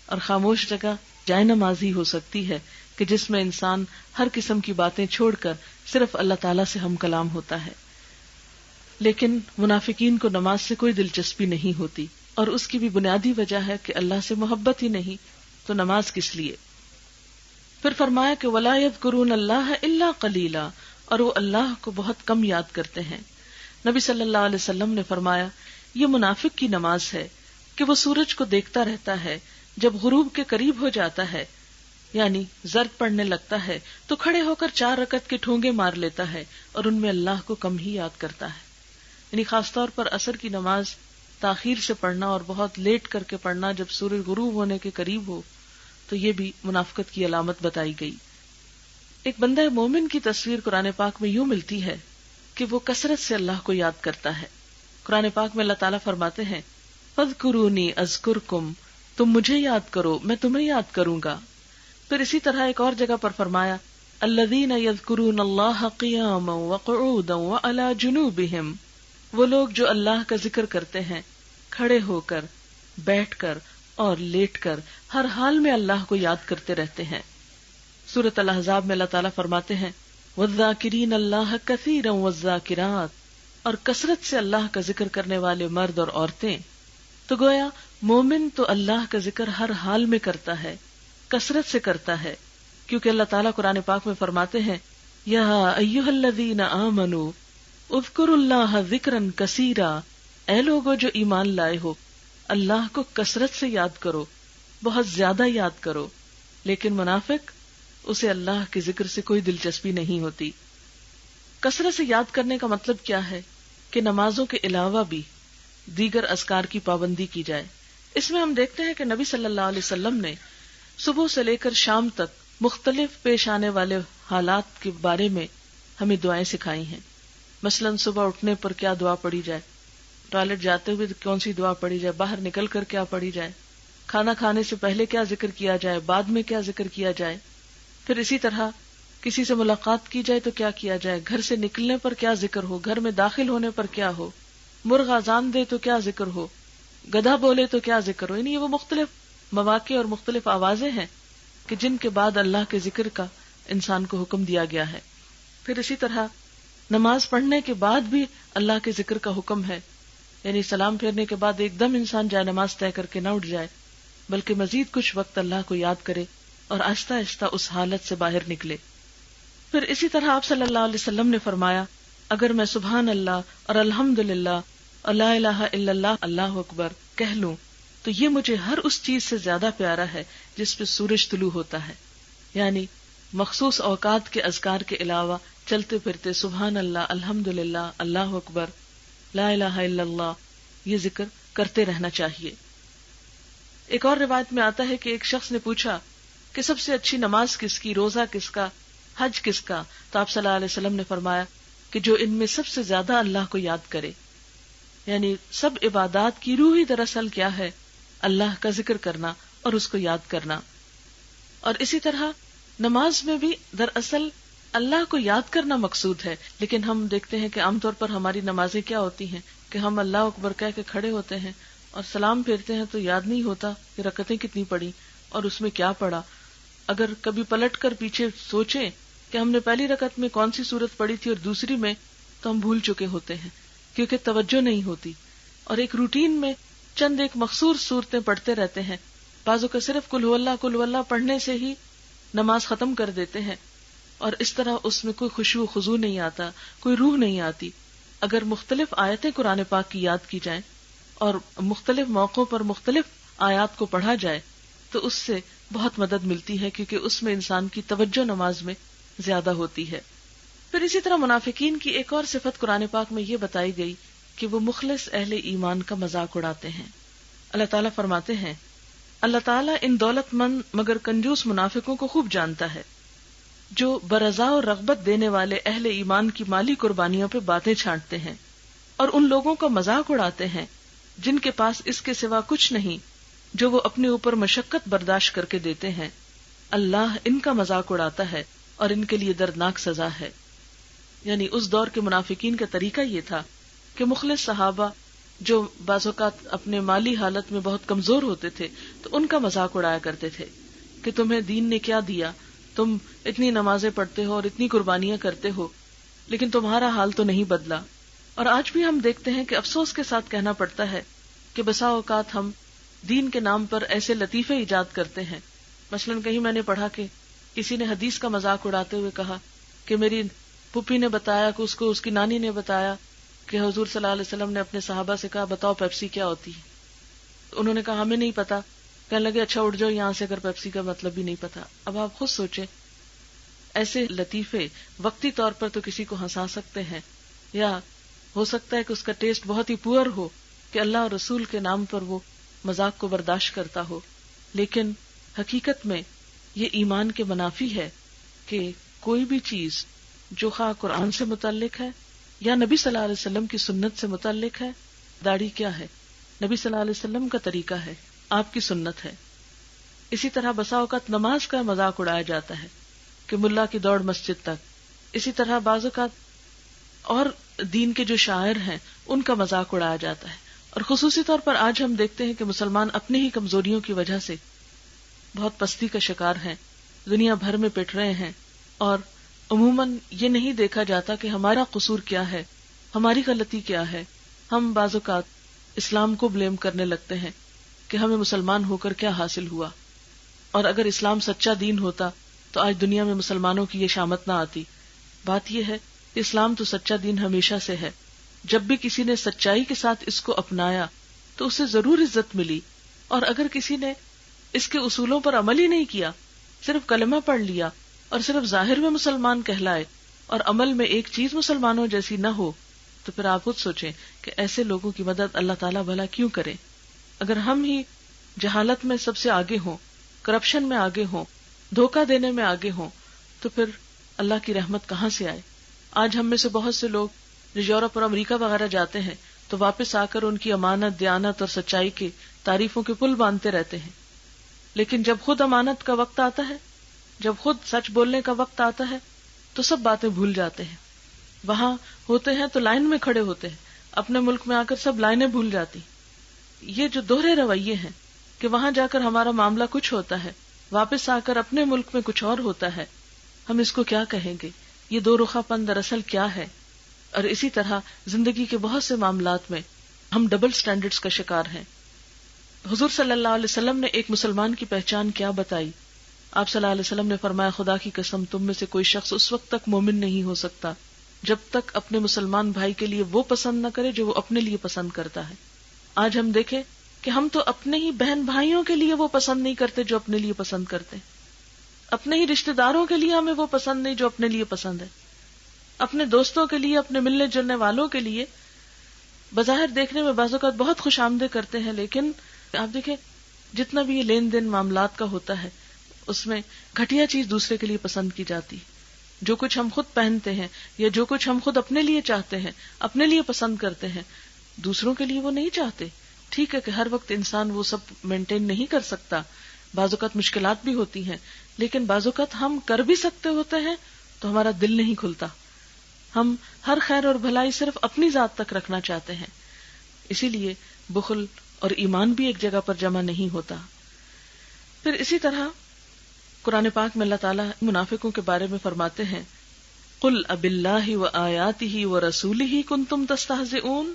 اور خاموش جگہ جائے نمازی ہو سکتی ہے کہ جس میں انسان ہر قسم کی باتیں چھوڑ کر صرف اللہ تعالیٰ سے ہم کلام ہوتا ہے۔ لیکن منافقین کو نماز سے کوئی دلچسپی نہیں ہوتی، اور اس کی بھی بنیادی وجہ ہے کہ اللہ سے محبت ہی نہیں، تو نماز کس لیے؟ پھر فرمایا کہ وَلَا يَذْكُرُونَ اللَّهَ إِلَّا قَلِيلًا، اور وہ اللہ کو بہت کم یاد کرتے ہیں۔ نبی صلی اللہ علیہ وسلم نے فرمایا، یہ منافق کی نماز ہے کہ وہ سورج کو دیکھتا رہتا ہے، جب غروب کے قریب ہو جاتا ہے یعنی زرد پڑنے لگتا ہے تو کھڑے ہو کر 4 رکعت کے ٹھونگے مار لیتا ہے، اور ان میں اللہ کو کم ہی یاد کرتا ہے۔ یعنی خاص طور پر عصر کی نماز تاخیر سے پڑھنا اور بہت لیٹ کر کے پڑھنا جب سورج غروب ہونے کے قریب ہو، تو یہ بھی منافقت کی علامت بتائی گئی۔ ایک بندہ مومن کی تصویر قرآن پاک میں یوں ملتی ہے کہ وہ کثرت سے اللہ کو یاد کرتا ہے۔ قرآن پاک میں اللہ تعالیٰ فرماتے ہیں، فَاذْكُرُونِي أَذْكُرْكُمْ، تم مجھے یاد کرو میں تمہیں یاد کروں گا۔ پھر اسی طرح ایک اور جگہ پر فرمایا، الذین یذکرون اللہ قیاما وقعودا وعلی جنوبہم، وہ لوگ جو اللہ کا ذکر کرتے ہیں کھڑے ہو کر، بیٹھ کر اور لیٹ کر، ہر حال میں اللہ کو یاد کرتے رہتے ہیں۔ سورۃ الاحزاب میں اللہ تعالیٰ فرماتے ہیں، والذاکرین اللہ کثیرا والذاکرات، اور کثرت سے اللہ کا ذکر کرنے والے مرد اور عورتیں۔ تو گویا مومن تو اللہ کا ذکر ہر حال میں کرتا ہے، کثرت سے کرتا ہے، کیونکہ اللہ تعالیٰ قرآن پاک میں فرماتے ہیں، یا ایھا الذین آمنوا اذکروا اللہ ذکرا کثیرا، اے لوگو جو ایمان لائے ہو، اللہ کو کثرت سے یاد کرو، بہت زیادہ یاد کرو۔ لیکن منافق، اسے اللہ کے ذکر سے کوئی دلچسپی نہیں ہوتی۔ کثرت سے یاد کرنے کا مطلب کیا ہے؟ کہ نمازوں کے علاوہ بھی دیگر اذکار کی پابندی کی جائے۔ اس میں ہم دیکھتے ہیں کہ نبی صلی اللہ علیہ وسلم نے صبح سے لے کر شام تک مختلف پیش آنے والے حالات کے بارے میں ہمیں دعائیں سکھائی ہیں۔ مثلاً صبح اٹھنے پر کیا دعا پڑھی جائے، ٹوائلٹ جاتے ہوئے کون سی دعا پڑھی جائے، باہر نکل کر کیا پڑھی جائے، کھانا کھانے سے پہلے کیا ذکر کیا جائے، بعد میں کیا ذکر کیا جائے۔ پھر اسی طرح کسی سے ملاقات کی جائے تو کیا کیا جائے، گھر سے نکلنے پر کیا ذکر ہو، گھر میں داخل ہونے پر کیا ہو، مرغ اذان دے تو کیا ذکر ہو، گدھا بولے تو کیا ذکر ہو۔ یعنی یہ وہ مختلف مواقع اور مختلف آوازیں ہیں کہ جن کے بعد اللہ کے ذکر کا انسان کو حکم دیا گیا ہے۔ پھر اسی طرح نماز پڑھنے کے بعد بھی اللہ کے ذکر کا حکم ہے، یعنی سلام پھیرنے کے بعد ایک دم انسان جائے نماز طے کر کے نہ اٹھ جائے، بلکہ مزید کچھ وقت اللہ کو یاد کرے اور آہستہ آہستہ اس حالت سے باہر نکلے۔ پھر اسی طرح آپ صلی اللہ علیہ وسلم نے فرمایا، اگر میں سبحان اللہ اور الحمدللہ اور لا الہ الا اللہ اللہ اکبر کہہ لوں تو یہ مجھے ہر اس چیز سے زیادہ پیارا ہے جس پہ سورج طلوع ہوتا ہے۔ یعنی مخصوص اوقات کے اذکار کے علاوہ چلتے پھرتے سبحان اللہ، الحمدللہ، اللہ اکبر، لا الہ الا اللہ یہ ذکر کرتے رہنا چاہیے۔ ایک اور روایت میں آتا ہے کہ ایک شخص نے پوچھا کہ سب سے اچھی نماز کس کی، روزہ کس کا، حج کس کا؟ تو آپ صلی اللہ علیہ وسلم نے فرمایا کہ جو ان میں سب سے زیادہ اللہ کو یاد کرے. یعنی سب عبادات کی روح ہی دراصل کیا ہے؟ اللہ کا ذکر کرنا اور اس کو یاد کرنا. اور اسی طرح نماز میں بھی دراصل اللہ کو یاد کرنا مقصود ہے، لیکن ہم دیکھتے ہیں کہ عام طور پر ہماری نمازیں کیا ہوتی ہیں کہ ہم اللہ اکبر کہہ کے کھڑے ہوتے ہیں اور سلام پھیرتے ہیں تو یاد نہیں ہوتا کہ رکعتیں کتنی پڑی اور اس میں کیا پڑا. اگر کبھی پلٹ کر پیچھے سوچیں کہ ہم نے پہلی رکعت میں کون سی سورت پڑھی تھی اور دوسری میں، تو ہم بھول چکے ہوتے ہیں کیونکہ توجہ نہیں ہوتی، اور ایک روٹین میں چند ایک مخصوص صورتیں پڑھتے رہتے ہیں. بعضوں کا صرف قل ہو اللہ پڑھنے سے ہی نماز ختم کر دیتے ہیں، اور اس طرح اس میں کوئی خشوع و خضوع نہیں آتا، کوئی روح نہیں آتی. اگر مختلف آیتیں قرآن پاک کی یاد کی جائیں اور مختلف موقعوں پر مختلف آیات کو پڑھا جائے تو اس سے بہت مدد ملتی ہے، کیونکہ اس میں انسان کی توجہ نماز میں زیادہ ہوتی ہے. پھر اسی طرح منافقین کی ایک اور صفت قرآن پاک میں یہ بتائی گئی کہ وہ مخلص اہل ایمان کا مذاق اڑاتے ہیں. اللہ تعالیٰ فرماتے ہیں، اللہ تعالیٰ ان دولت مند مگر کنجوس منافقوں کو خوب جانتا ہے جو برضا اور رغبت دینے والے اہل ایمان کی مالی قربانیوں پہ باتیں چھانٹتے ہیں اور ان لوگوں کا مذاق اڑاتے ہیں جن کے پاس اس کے سوا کچھ نہیں جو وہ اپنے اوپر مشقت برداشت کر کے دیتے ہیں. اللہ ان کا مذاق اڑاتا ہے اور ان کے لیے دردناک سزا ہے. یعنی اس دور کے منافقین کا طریقہ یہ تھا کہ مخلص صحابہ جو بعض اوقات اپنے مالی حالت میں بہت کمزور ہوتے تھے تو ان کا مذاق اڑایا کرتے تھے کہ تمہیں دین نے کیا دیا، تم اتنی نمازیں پڑھتے ہو اور اتنی قربانیاں کرتے ہو لیکن تمہارا حال تو نہیں بدلا. اور آج بھی ہم دیکھتے ہیں کہ افسوس کے ساتھ کہنا پڑتا ہے کہ بسا اوقات ہم دین کے نام پر ایسے لطیفے ایجاد کرتے ہیں. مثلا کہیں میں نے پڑھا کہ کسی نے حدیث کا مذاق اڑاتے ہوئے کہا کہ میری پھوپھی نے بتایا کہ اس کو اس کی نانی نے بتایا کہ حضور صلی اللہ علیہ وسلم نے اپنے صحابہ سے کہا بتاؤ پیپسی کیا ہوتی ہے. انہوں نے کہا ہمیں نہیں پتا. کہنے لگے اچھا اٹھ جاؤ یہاں سے اگر پیپسی کا مطلب بھی نہیں پتا. اب آپ خود سوچیں، ایسے لطیفے وقتی طور پر تو کسی کو ہنسا سکتے ہیں، یا ہو سکتا ہے کہ اس کا ٹیسٹ بہت ہی پور ہو کہ اللہ اور رسول کے نام پر وہ مذاق کو برداشت کرتا ہو، لیکن حقیقت میں یہ ایمان کے منافی ہے کہ کوئی بھی چیز جو خواہ قرآن سے متعلق ہے یا نبی صلی اللہ علیہ وسلم کی سنت سے متعلق ہے. داڑھی کیا ہے؟ نبی صلی اللہ علیہ وسلم کا طریقہ ہے، آپ کی سنت ہے. اسی طرح بسا اوقات نماز کا مذاق اڑایا جاتا ہے کہ ملا کی دوڑ مسجد تک. اسی طرح بعض اوقات اور دین کے جو شاعر ہیں ان کا مذاق اڑایا جاتا ہے. اور خصوصی طور پر آج ہم دیکھتے ہیں کہ مسلمان اپنی ہی کمزوریوں کی وجہ سے بہت پستی کا شکار ہیں، دنیا بھر میں پٹ رہے ہیں، اور عموماً یہ نہیں دیکھا جاتا کہ ہمارا قصور کیا ہے، ہماری غلطی کیا ہے. ہم بعض اوقات اسلام کو بلیم کرنے لگتے ہیں کہ ہمیں مسلمان ہو کر کیا حاصل ہوا، اور اگر اسلام سچا دین ہوتا تو آج دنیا میں مسلمانوں کی یہ شامت نہ آتی. بات یہ ہے کہ اسلام تو سچا دین ہمیشہ سے ہے. جب بھی کسی نے سچائی کے ساتھ اس کو اپنایا تو اسے ضرور عزت ملی، اور اگر کسی نے اس کے اصولوں پر عمل ہی نہیں کیا، صرف کلمہ پڑھ لیا اور صرف ظاہر میں مسلمان کہلائے اور عمل میں ایک چیز مسلمانوں جیسی نہ ہو، تو پھر آپ خود سوچیں کہ ایسے لوگوں کی مدد اللہ تعالیٰ بھلا کیوں کرے. اگر ہم ہی جہالت میں سب سے آگے ہوں، کرپشن میں آگے ہوں، دھوکہ دینے میں آگے ہوں، تو پھر اللہ کی رحمت کہاں سے آئے. آج ہم میں سے بہت سے لوگ جو یورپ اور امریکہ وغیرہ جاتے ہیں تو واپس آ کر ان کی امانت، دیانت اور سچائی کے تعریفوں کے پل باندھتے رہتے ہیں، لیکن جب خود امانت کا وقت آتا ہے، جب خود سچ بولنے کا وقت آتا ہے تو سب باتیں بھول جاتے ہیں. وہاں ہوتے ہیں تو لائن میں کھڑے ہوتے ہیں، اپنے ملک میں آ کر سب لائنیں بھول جاتی. یہ جو دوہرے رویے ہیں کہ وہاں جا کر ہمارا معاملہ کچھ ہوتا ہے، واپس آ کر اپنے ملک میں کچھ اور ہوتا ہے، ہم اس کو کیا کہیں گے؟ یہ دو رخا پن دراصل کیا ہے؟ اور اسی طرح زندگی کے بہت سے معاملات میں ہم ڈبل سٹینڈرڈز کا شکار ہیں. حضور صلی اللہ علیہ وسلم نے ایک مسلمان کی پہچان کیا بتائی؟ آپ صلی اللہ علیہ وسلم نے فرمایا، خدا کی قسم تم میں سے کوئی شخص اس وقت تک مومن نہیں ہو سکتا جب تک اپنے مسلمان بھائی کے لیے وہ پسند نہ کرے جو وہ اپنے لیے پسند کرتا ہے. آج ہم دیکھیں کہ ہم تو اپنے ہی بہن بھائیوں کے لیے وہ پسند نہیں کرتے جو اپنے لیے پسند کرتے ہیں، اپنے ہی رشتہ داروں کے لیے ہمیں وہ پسند نہیں جو اپنے لیے پسند ہے، اپنے دوستوں کے لیے، اپنے ملنے جلنے والوں کے لیے بظاہر دیکھنے میں بعض اوقات بہت خوش آمدید کرتے ہیں، لیکن آپ دیکھیں جتنا بھی یہ لین دین معاملات کا ہوتا ہے اس میں گھٹیا چیز دوسرے کے لیے پسند کی جاتی. جو کچھ ہم خود پہنتے ہیں یا جو کچھ ہم خود اپنے لیے چاہتے ہیں، اپنے لیے پسند کرتے ہیں، دوسروں کے لیے وہ نہیں چاہتے. ٹھیک ہے کہ ہر وقت انسان وہ سب مینٹین نہیں کر سکتا، بعض اوقات مشکلات بھی ہوتی ہیں، لیکن بعض اوقات ہم کر بھی سکتے ہوتے ہیں تو ہمارا دل نہیں کھلتا. ہم ہر خیر اور بھلائی صرف اپنی ذات تک رکھنا چاہتے ہیں، اسی لیے بخل اور ایمان بھی ایک جگہ پر جمع نہیں ہوتا. پھر اسی طرح قرآن پاک میں اللہ تعالیٰ منافقوں کے بارے میں فرماتے ہیں قُلْ أَبِاللَّهِ وَآيَاتِهِ وَرَسُولِهِ كُنْتُمْ تَسْتَهْزِئُونَ،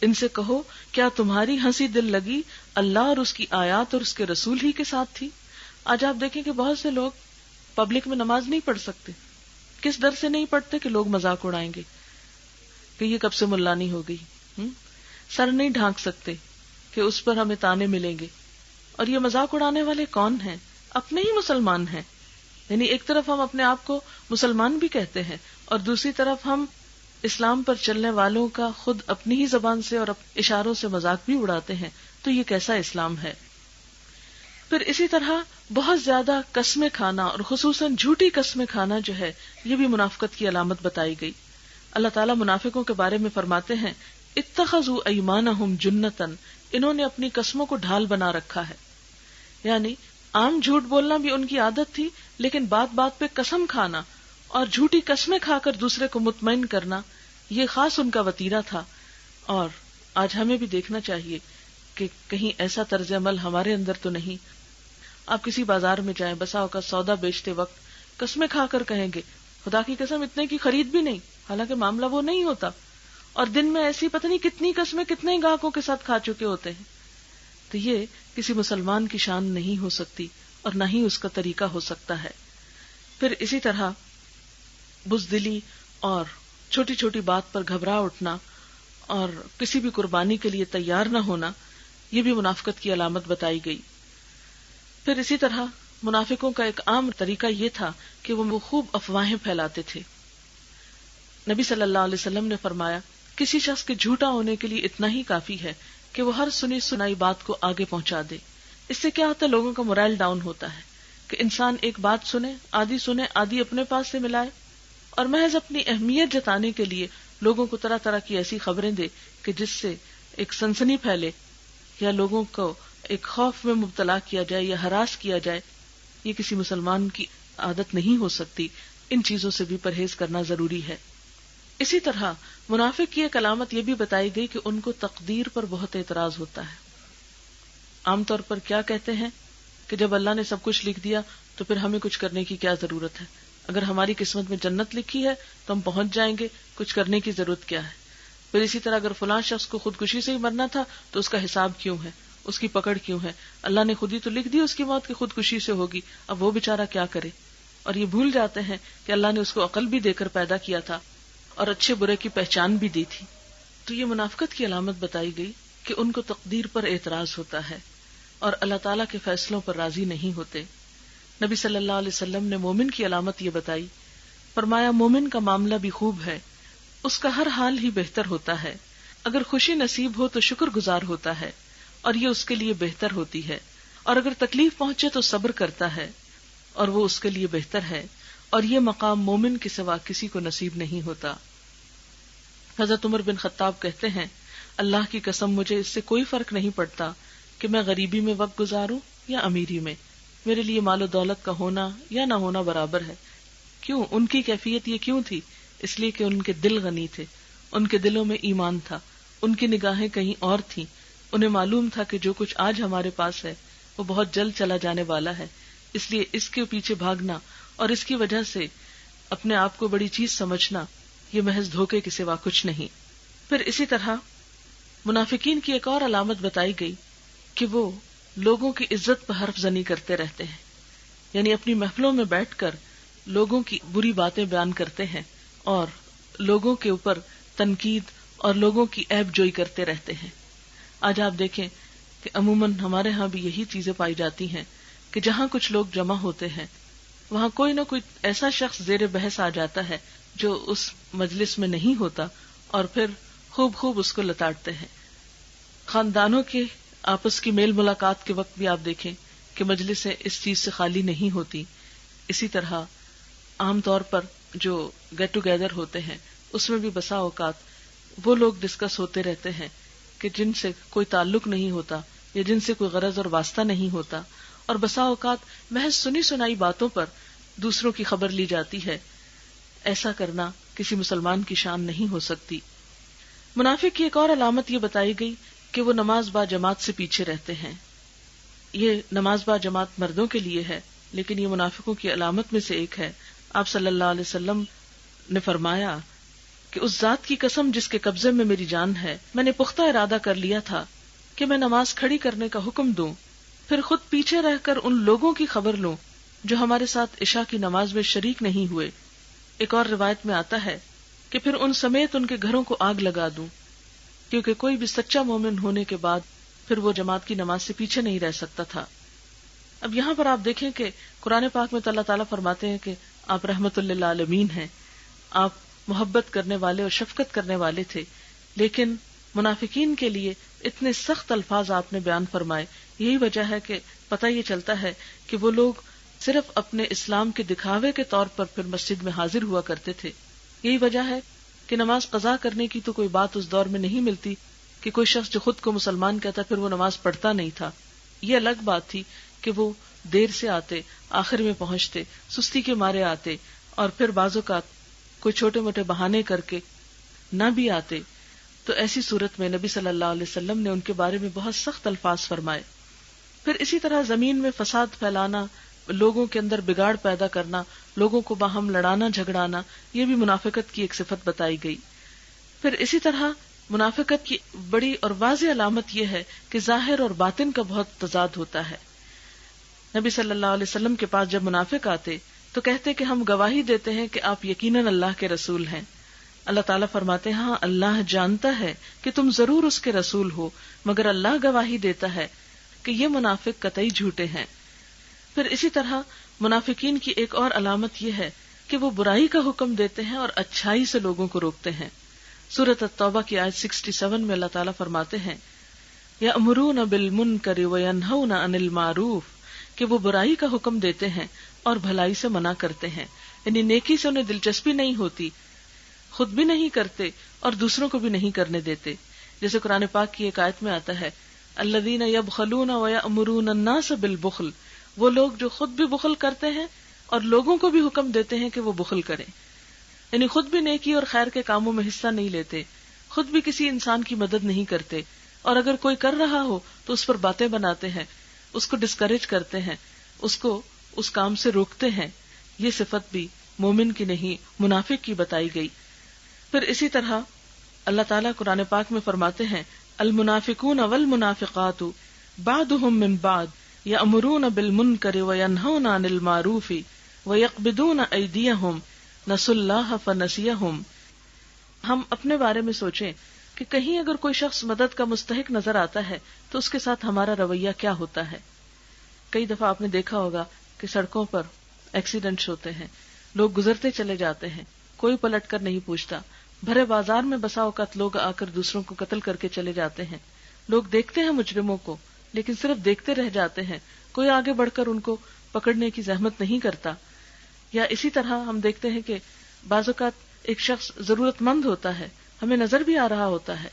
ان سے کہو کیا تمہاری ہنسی دل لگی اللہ اور اس کی آیات اور اس کے رسول ہی کے ساتھ تھی. آج آپ دیکھیں کہ بہت سے لوگ پبلک میں نماز نہیں پڑھ سکتے. کس ڈر سے نہیں پڑھتے کہ لوگ مذاق اڑائیں گے کہ یہ کب سے ملانی ہو گئی. سر نہیں ڈھانک سکتے کہ اس پر ہمیں تانے ملیں گے. اور یہ مذاق اڑانے والے کون ہیں؟ اپنے ہی مسلمان ہیں. یعنی ایک طرف ہم اپنے آپ کو مسلمان بھی کہتے ہیں اور دوسری طرف ہم اسلام پر چلنے والوں کا خود اپنی ہی زبان سے اور اشاروں سے مذاق بھی اڑاتے ہیں. تو یہ کیسا اسلام ہے؟ پھر اسی طرح بہت زیادہ قسمیں کھانا اور خصوصاً جھوٹی قسمیں کھانا جو ہے یہ بھی منافقت کی علامت بتائی گئی. اللہ تعالیٰ منافقوں کے بارے میں فرماتے ہیں اتخذوا ایمانہم جنتاً، انہوں نے اپنی قسموں کو ڈھال بنا رکھا ہے. یعنی عام جھوٹ بولنا بھی ان کی عادت تھی، لیکن بات بات پہ قسم کھانا اور جھوٹی قسمیں کھا کر دوسرے کو مطمئن کرنا یہ خاص ان کا وتیرہ تھا. اور آج ہمیں بھی دیکھنا چاہیے کہ کہیں ایسا طرز عمل ہمارے اندر تو نہیں. آپ کسی بازار میں جائیں، بسا اوقات سودا بیچتے وقت قسمیں کھا کر کہیں گے خدا کی قسم اتنے کی خرید بھی نہیں، حالانکہ معاملہ وہ نہیں ہوتا. اور دن میں ایسی پتہ نہیں کتنی قسمیں کتنے گاہکوں کے ساتھ کھا چکے ہوتے ہیں. تو یہ کسی مسلمان کی شان نہیں ہو سکتی اور نہ ہی اس کا طریقہ ہو سکتا ہے. پھر اسی طرح بزدلی اور چھوٹی چھوٹی بات پر گھبرا اٹھنا اور کسی بھی قربانی کے لیے تیار نہ ہونا یہ بھی منافقت کی علامت بتائی گئی. پھر اسی طرح منافقوں کا ایک عام طریقہ یہ تھا کہ وہ خوب افواہیں پھیلاتے تھے. نبی صلی اللہ علیہ وسلم نے فرمایا کسی شخص کے جھوٹا ہونے کے لیے اتنا ہی کافی ہے کہ وہ ہر سنی سنائی بات کو آگے پہنچا دے. اس سے کیا ہوتا ہے؟ لوگوں کا مورائل ڈاؤن ہوتا ہے کہ انسان ایک بات سنے آدھی اپنے پاس سے ملائے اور محض اپنی اہمیت جتانے کے لیے لوگوں کو طرح طرح کی ایسی خبریں دے کہ جس سے ایک سنسنی پھیلے یا لوگوں کو ایک خوف میں مبتلا کیا جائے یا ہراس کیا جائے. یہ کسی مسلمان کی عادت نہیں ہو سکتی. ان چیزوں سے بھی پرہیز کرنا ضروری ہے. اسی طرح منافق کی ایک علامت یہ بھی بتائی گئی کہ ان کو تقدیر پر بہت اعتراض ہوتا ہے. عام طور پر کیا کہتے ہیں کہ جب اللہ نے سب کچھ لکھ دیا تو پھر ہمیں کچھ کرنے کی کیا ضرورت ہے؟ اگر ہماری قسمت میں جنت لکھی ہے تو ہم پہنچ جائیں گے، کچھ کرنے کی ضرورت کیا ہے؟ پھر اسی طرح اگر فلاں شخص کو خودکشی سے ہی مرنا تھا تو اس کا حساب کیوں ہے، اس کی پکڑ کیوں ہے؟ اللہ نے خود ہی تو لکھ دی اس کی موت کی خودکشی سے ہوگی، اب وہ بیچارہ کیا کرے؟ اور یہ بھول جاتے ہیں کہ اللہ نے اس کو عقل بھی دے کر پیدا کیا تھا اور اچھے برے کی پہچان بھی دی تھی. تو یہ منافقت کی علامت بتائی گئی کہ ان کو تقدیر پر اعتراض ہوتا ہے اور اللہ تعالیٰ کے فیصلوں پر راضی نہیں ہوتے. نبی صلی اللہ علیہ وسلم نے مومن کی علامت یہ بتائی، فرمایا مومن کا معاملہ بھی خوب ہے، اس کا ہر حال ہی بہتر ہوتا ہے. اگر خوشی نصیب ہو تو شکر گزار ہوتا ہے اور یہ اس کے لیے بہتر ہوتی ہے، اور اگر تکلیف پہنچے تو صبر کرتا ہے اور وہ اس کے لیے بہتر ہے، اور یہ مقام مومن کے سوا کسی کو نصیب نہیں ہوتا. حضرت عمر بن خطاب کہتے ہیں اللہ کی قسم مجھے اس سے کوئی فرق نہیں پڑتا کہ میں غریبی میں وقت گزاروں یا امیری میں، میرے لیے مال و دولت کا ہونا یا نہ ہونا برابر ہے. کیوں؟ ان کی کیفیت یہ کیوں تھی؟ اس لیے کہ ان کے دل غنی تھے، ان کے دلوں میں ایمان تھا، ان کی نگاہیں کہیں اور تھیں. انہیں معلوم تھا کہ جو کچھ آج ہمارے پاس ہے وہ بہت جلد چلا جانے والا ہے، اس لیے اس کے پیچھے بھاگنا اور اس کی وجہ سے اپنے آپ کو بڑی چیز سمجھنا یہ محض دھوکے کے سوا کچھ نہیں. پھر اسی طرح منافقین کی ایک اور علامت بتائی گئی کہ وہ لوگوں کی عزت پر حرف زنی کرتے رہتے ہیں. یعنی اپنی محفلوں میں بیٹھ کر لوگوں کی بری باتیں بیان کرتے ہیں اور لوگوں کے اوپر تنقید اور لوگوں کی عیب جوئی کرتے رہتے ہیں. آج آپ دیکھیں کہ عموماً ہمارے ہاں بھی یہی چیزیں پائی جاتی ہیں کہ جہاں کچھ لوگ جمع ہوتے ہیں وہاں کوئی نہ کوئی ایسا شخص زیر بحث آ جاتا ہے جو اس مجلس میں نہیں ہوتا اور پھر خوب اس کو لتاڑتے ہیں. خاندانوں کے آپس کی میل ملاقات کے وقت بھی آپ دیکھیں کہ مجلسیں اس چیز سے خالی نہیں ہوتی. اسی طرح عام طور پر جو گیٹ ٹوگیدر ہوتے ہیں اس میں بھی بسا اوقات وہ لوگ ڈسکس ہوتے رہتے ہیں کہ جن سے کوئی تعلق نہیں ہوتا یا جن سے کوئی غرض اور واسطہ نہیں ہوتا، اور بسا اوقات محض سنی سنائی باتوں پر دوسروں کی خبر لی جاتی ہے. ایسا کرنا کسی مسلمان کی شان نہیں ہو سکتی. منافق کی ایک اور علامت یہ بتائی گئی کہ وہ نماز با جماعت سے پیچھے رہتے ہیں. یہ نماز با جماعت مردوں کے لیے ہے، لیکن یہ منافقوں کی علامت میں سے ایک ہے. آپ صلی اللہ علیہ وسلم نے فرمایا کہ اس ذات کی قسم جس کے قبضے میں میری جان ہے، میں نے پختہ ارادہ کر لیا تھا کہ میں نماز کھڑی کرنے کا حکم دوں، پھر خود پیچھے رہ کر ان لوگوں کی خبر لوں جو ہمارے ساتھ عشاء کی نماز میں شریک نہیں ہوئے. ایک اور روایت میں آتا ہے کہ پھر ان سمیت ان کے گھروں کو آگ لگا دوں، کیونکہ کوئی بھی سچا مومن ہونے کے بعد پھر وہ جماعت کی نماز سے پیچھے نہیں رہ سکتا تھا. اب یہاں پر آپ دیکھیں کہ قرآن پاک میں اللہ تعالیٰ فرماتے ہیں کہ آپ رحمت للعالمین ہیں، آپ محبت کرنے والے اور شفقت کرنے والے تھے، لیکن منافقین کے لیے اتنے سخت الفاظ آپ نے بیان فرمائے. یہی وجہ ہے کہ پتہ یہ چلتا ہے کہ وہ لوگ صرف اپنے اسلام کے دکھاوے کے طور پر پھر مسجد میں حاضر ہوا کرتے تھے. یہی وجہ ہے کہ نماز قضا کرنے کی تو کوئی بات اس دور میں نہیں ملتی کہ کوئی شخص جو خود کو مسلمان کہتا پھر وہ نماز پڑھتا نہیں تھا. یہ الگ بات تھی کہ وہ دیر سے آتے، آخر میں پہنچتے، سستی کے مارے آتے، اور پھر بعض اوقات کوئی چھوٹے موٹے بہانے کر کے نہ بھی آتے. تو ایسی صورت میں نبی صلی اللہ علیہ وسلم نے ان کے بارے میں بہت سخت الفاظ فرمائے. پھر اسی طرح زمین میں فساد پھیلانا، لوگوں کے اندر بگاڑ پیدا کرنا، لوگوں کو باہم لڑانا جھگڑانا، یہ بھی منافقت کی ایک صفت بتائی گئی. پھر اسی طرح منافقت کی بڑی اور واضح علامت یہ ہے کہ ظاہر اور باطن کا بہت تضاد ہوتا ہے. نبی صلی اللہ علیہ وسلم کے پاس جب منافق آتے تو کہتے کہ ہم گواہی دیتے ہیں کہ آپ یقیناً اللہ کے رسول ہیں. اللہ تعالیٰ فرماتے ہیں ہاں اللہ جانتا ہے کہ تم ضرور اس کے رسول ہو، مگر اللہ گواہی دیتا ہے کہ یہ منافق قطعی جھوٹے ہیں. پھر اسی طرح منافقین کی ایک اور علامت یہ ہے کہ وہ برائی کا حکم دیتے ہیں اور اچھائی سے لوگوں کو روکتے ہیں. سورۃ التوبہ کی آیت 67 میں اللہ تعالیٰ فرماتے ہیں یأمرون بالمنکر وینہون عن المعروف، کہ وہ برائی کا حکم دیتے ہیں اور بھلائی سے منع کرتے ہیں. یعنی نیکی سے انہیں دلچسپی نہیں ہوتی، خود بھی نہیں کرتے اور دوسروں کو بھی نہیں کرنے دیتے. جیسے قرآن پاک کی ایک آیت میں آتا ہے الذین یبخلون ویأمرون الناس بالبخل، وہ لوگ جو خود بھی بخل کرتے ہیں اور لوگوں کو بھی حکم دیتے ہیں کہ وہ بخل کریں. یعنی خود بھی نیکی اور خیر کے کاموں میں حصہ نہیں لیتے، خود بھی کسی انسان کی مدد نہیں کرتے، اور اگر کوئی کر رہا ہو تو اس پر باتیں بناتے ہیں، اس کو ڈسکریج کرتے ہیں، اس کو اس کام سے روکتے ہیں. یہ صفت بھی مومن کی نہیں منافق کی بتائی گئی. پھر اسی طرح اللہ تعالیٰ قرآن پاک میں فرماتے ہیں المنافقون والمنافقات بعضهم من بعض یأمرون بالمنکر وینہون عن المعروف ویقبضون ایدیہم نسوا اللہ فنسیہم. ہم اپنے بارے میں سوچیں کہ کہیں اگر کوئی شخص مدد کا مستحق نظر آتا ہے تو اس کے ساتھ ہمارا رویہ کیا ہوتا ہے. کئی دفعہ آپ نے دیکھا ہوگا کہ سڑکوں پر ایکسیڈنٹس ہوتے ہیں، لوگ گزرتے چلے جاتے ہیں، کوئی پلٹ کر نہیں پوچھتا. بھرے بازار میں بسا اوقات لوگ آ کر دوسروں کو قتل کر کے چلے جاتے ہیں. لوگ دیکھتے ہیں مجرموں کو لیکن صرف دیکھتے رہ جاتے ہیں، کوئی آگے بڑھ کر ان کو پکڑنے کی زحمت نہیں کرتا. یا اسی طرح ہم دیکھتے ہیں کہ بعض اوقات ایک شخص ضرورت مند ہوتا ہے، ہمیں نظر بھی آ رہا ہوتا ہے،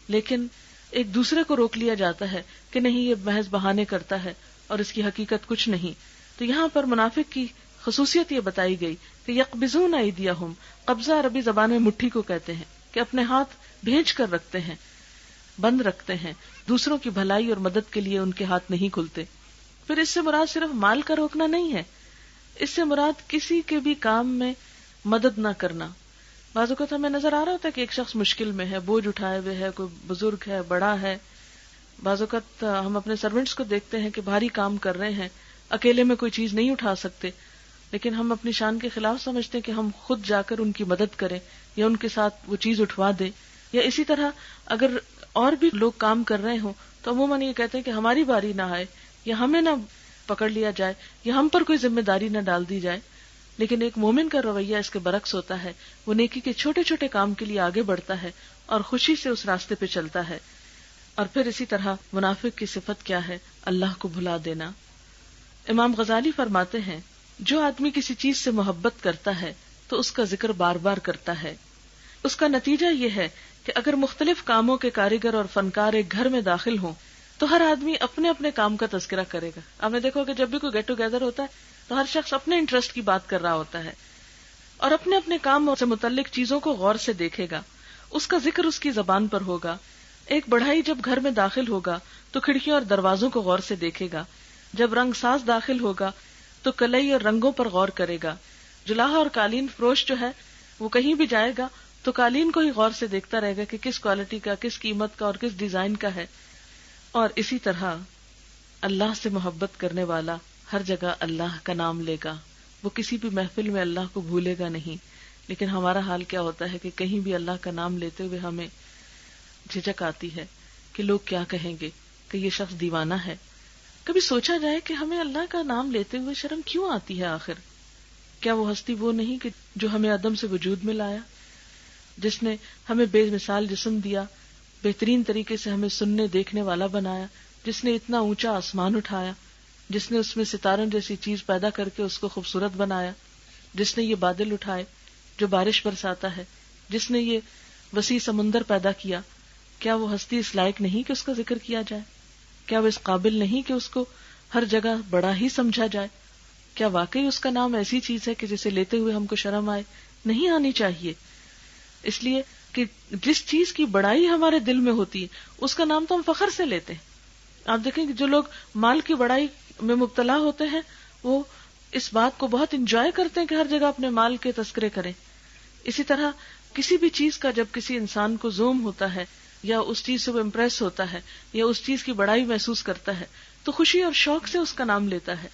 لیکن ایک دوسرے کو روک لیا جاتا ہے کہ نہیں یہ محض بہانے کرتا ہے اور اس کی حقیقت کچھ نہیں. تو یہاں پر منافق کی خصوصیت یہ بتائی گئی کہ یقبضون ایدیہم، قبضہ عربی زبان میں مٹھی کو کہتے ہیں، کہ اپنے ہاتھ بھیج کر رکھتے ہیں، بند رکھتے ہیں، دوسروں کی بھلائی اور مدد کے لیے ان کے ہاتھ نہیں کھلتے. پھر اس سے مراد صرف مال کا روکنا نہیں ہے، اس سے مراد کسی کے بھی کام میں مدد نہ کرنا. بعض اوقات ہمیں نظر آ رہا ہوتا ہے کہ ایک شخص مشکل میں ہے، بوجھ اٹھائے ہوئے ہے، کوئی بزرگ ہے، بڑا ہے. بعض اوقات ہم اپنے سرونٹس کو دیکھتے ہیں کہ بھاری کام کر رہے ہیں، اکیلے میں کوئی چیز نہیں اٹھا سکتے، لیکن ہم اپنی شان کے خلاف سمجھتے ہیں کہ ہم خود جا کر ان کی مدد کریں یا ان کے ساتھ وہ چیز اٹھوا دیں. یا اسی طرح اگر اور بھی لوگ کام کر رہے ہوں تو عموماً یہ کہتے ہیں کہ ہماری باری نہ آئے یا ہمیں نہ پکڑ لیا جائے یا ہم پر کوئی ذمہ داری نہ ڈال دی جائے. لیکن ایک مومن کا رویہ اس کے برعکس ہوتا ہے، وہ نیکی کے چھوٹے چھوٹے کام کے لیے آگے بڑھتا ہے اور خوشی سے اس راستے پہ چلتا ہے. اور پھر اسی طرح منافق کی صفت کیا ہے؟ اللہ کو بھلا دینا۔ امام غزالی فرماتے ہیں جو آدمی کسی چیز سے محبت کرتا ہے تو اس کا ذکر بار بار کرتا ہے، اس کا نتیجہ یہ ہے کہ اگر مختلف کاموں کے کاریگر اور فنکار ایک گھر میں داخل ہوں تو ہر آدمی اپنے اپنے کام کا تذکرہ کرے گا۔ آپ نے دیکھو کہ جب بھی کوئی گیٹ ٹوگیدر ہوتا ہے تو ہر شخص اپنے انٹرسٹ کی بات کر رہا ہوتا ہے اور اپنے اپنے کام سے متعلق چیزوں کو غور سے دیکھے گا، اس کا ذکر اس کی زبان پر ہوگا۔ ایک بڑھائی جب گھر میں داخل ہوگا تو کھڑکیوں اور دروازوں کو غور سے دیکھے گا، جب رنگ ساز داخل ہوگا تو کلئی اور رنگوں پر غور کرے گا، جلاحہ اور قالین فروش جو ہے وہ کہیں بھی جائے گا تو قالین کو ہی غور سے دیکھتا رہے گا کہ کس کوالٹی کا، کس قیمت کا اور کس ڈیزائن کا ہے۔ اور اسی طرح اللہ سے محبت کرنے والا ہر جگہ اللہ کا نام لے گا، وہ کسی بھی محفل میں اللہ کو بھولے گا نہیں۔ لیکن ہمارا حال کیا ہوتا ہے کہ کہیں بھی اللہ کا نام لیتے ہوئے ہمیں جھجک آتی ہے کہ لوگ کیا کہیں گے کہ یہ شخص دیوانہ ہے۔ کبھی سوچا جائے کہ ہمیں اللہ کا نام لیتے ہوئے شرم کیوں آتی ہے؟ آخر کیا وہ ہستی وہ نہیں کہ جو ہمیں عدم سے وجود میں لایا، جس نے ہمیں بے مثال جسم دیا، بہترین طریقے سے ہمیں سننے دیکھنے والا بنایا، جس نے اتنا اونچا آسمان اٹھایا، جس نے اس میں ستاروں جیسی چیز پیدا کر کے اس کو خوبصورت بنایا، جس نے یہ بادل اٹھائے جو بارش برساتا ہے، جس نے یہ وسیع سمندر پیدا کیا؟ کیا وہ ہستی اس لائق نہیں کہ اس کا ذکر کیا جائے؟ کیا وہ اس قابل نہیں کہ اس کو ہر جگہ بڑا ہی سمجھا جائے؟ کیا واقعی اس کا نام ایسی چیز ہے کہ جسے لیتے ہوئے ہم کو شرم آئے؟ نہیں آنی چاہیے، اس لیے کہ جس چیز کی بڑائی ہمارے دل میں ہوتی ہے اس کا نام تو ہم فخر سے لیتے ہیں۔ آپ دیکھیں کہ جو لوگ مال کی بڑائی میں مبتلا ہوتے ہیں وہ اس بات کو بہت انجوائے کرتے ہیں کہ ہر جگہ اپنے مال کے تذکرے کریں۔ اسی طرح کسی بھی چیز کا جب کسی انسان کو زوم ہوتا ہے یا اس چیز سے وہ امپریس ہوتا ہے یا اس چیز کی بڑائی محسوس کرتا ہے تو خوشی اور شوق سے اس کا نام لیتا ہے۔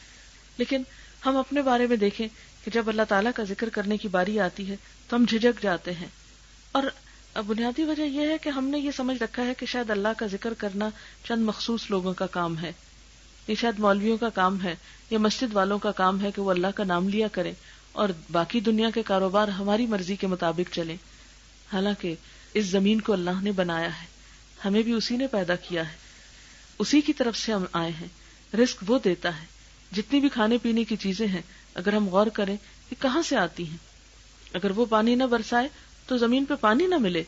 لیکن ہم اپنے بارے میں دیکھیں کہ جب اللہ تعالیٰ کا ذکر کرنے کی باری آتی ہے تو ہم جھجک جاتے ہیں، اور بنیادی وجہ یہ ہے کہ ہم نے یہ سمجھ رکھا ہے کہ شاید اللہ کا ذکر کرنا چند مخصوص لوگوں کا کام ہے، یہ شاید مولویوں کا کام ہے یا مسجد والوں کا کام ہے کہ وہ اللہ کا نام لیا کریں اور باقی دنیا کے کاروبار ہماری مرضی کے مطابق چلیں۔ حالانکہ اس زمین کو اللہ نے بنایا ہے، ہمیں بھی اسی نے پیدا کیا ہے، اسی کی طرف سے ہم آئے ہیں، رزق وہ دیتا ہے۔ جتنی بھی کھانے پینے کی چیزیں ہیں اگر ہم غور کریں کہ کہاں سے آتی ہیں، اگر وہ پانی نہ برسائے تو زمین پہ پانی نہ ملے،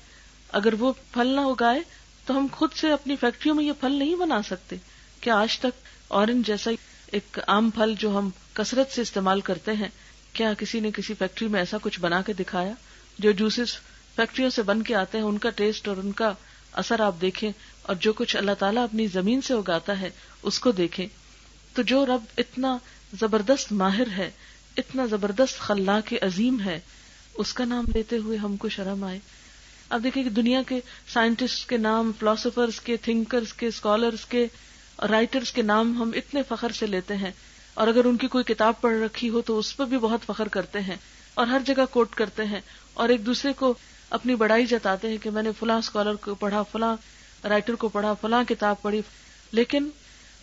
اگر وہ پھل نہ اگائے تو ہم خود سے اپنی فیکٹریوں میں یہ پھل نہیں بنا سکتے۔ کیا آج تک اورنج جیسا ایک عام پھل جو ہم کثرت سے استعمال کرتے ہیں، کیا کسی نے کسی فیکٹری میں ایسا کچھ بنا کے دکھایا؟ جو جوسز فیکٹریوں سے بن کے آتے ہیں ان کا ٹیسٹ اور ان کا اثر آپ دیکھیں، اور جو کچھ اللہ تعالیٰ اپنی زمین سے اگاتا ہے اس کو دیکھیں، تو جو رب اتنا زبردست ماہر ہے، اتنا زبردست خلاق عظیم ہے، اس کا نام لیتے ہوئے ہم کو شرم آئے۔ اب دیکھیں کہ دنیا کے سائنٹسٹ کے نام، فلاسفرز کے، تھنکرز کے، اسکالرز کے، رائٹرز کے نام ہم اتنے فخر سے لیتے ہیں، اور اگر ان کی کوئی کتاب پڑھ رکھی ہو تو اس پر بھی بہت فخر کرتے ہیں اور ہر جگہ کوٹ کرتے ہیں اور ایک دوسرے کو اپنی بڑائی جتاتے ہیں کہ میں نے فلاں اسکالر کو پڑھا، فلاں رائٹر کو پڑھا، فلاں کتاب پڑھی۔ لیکن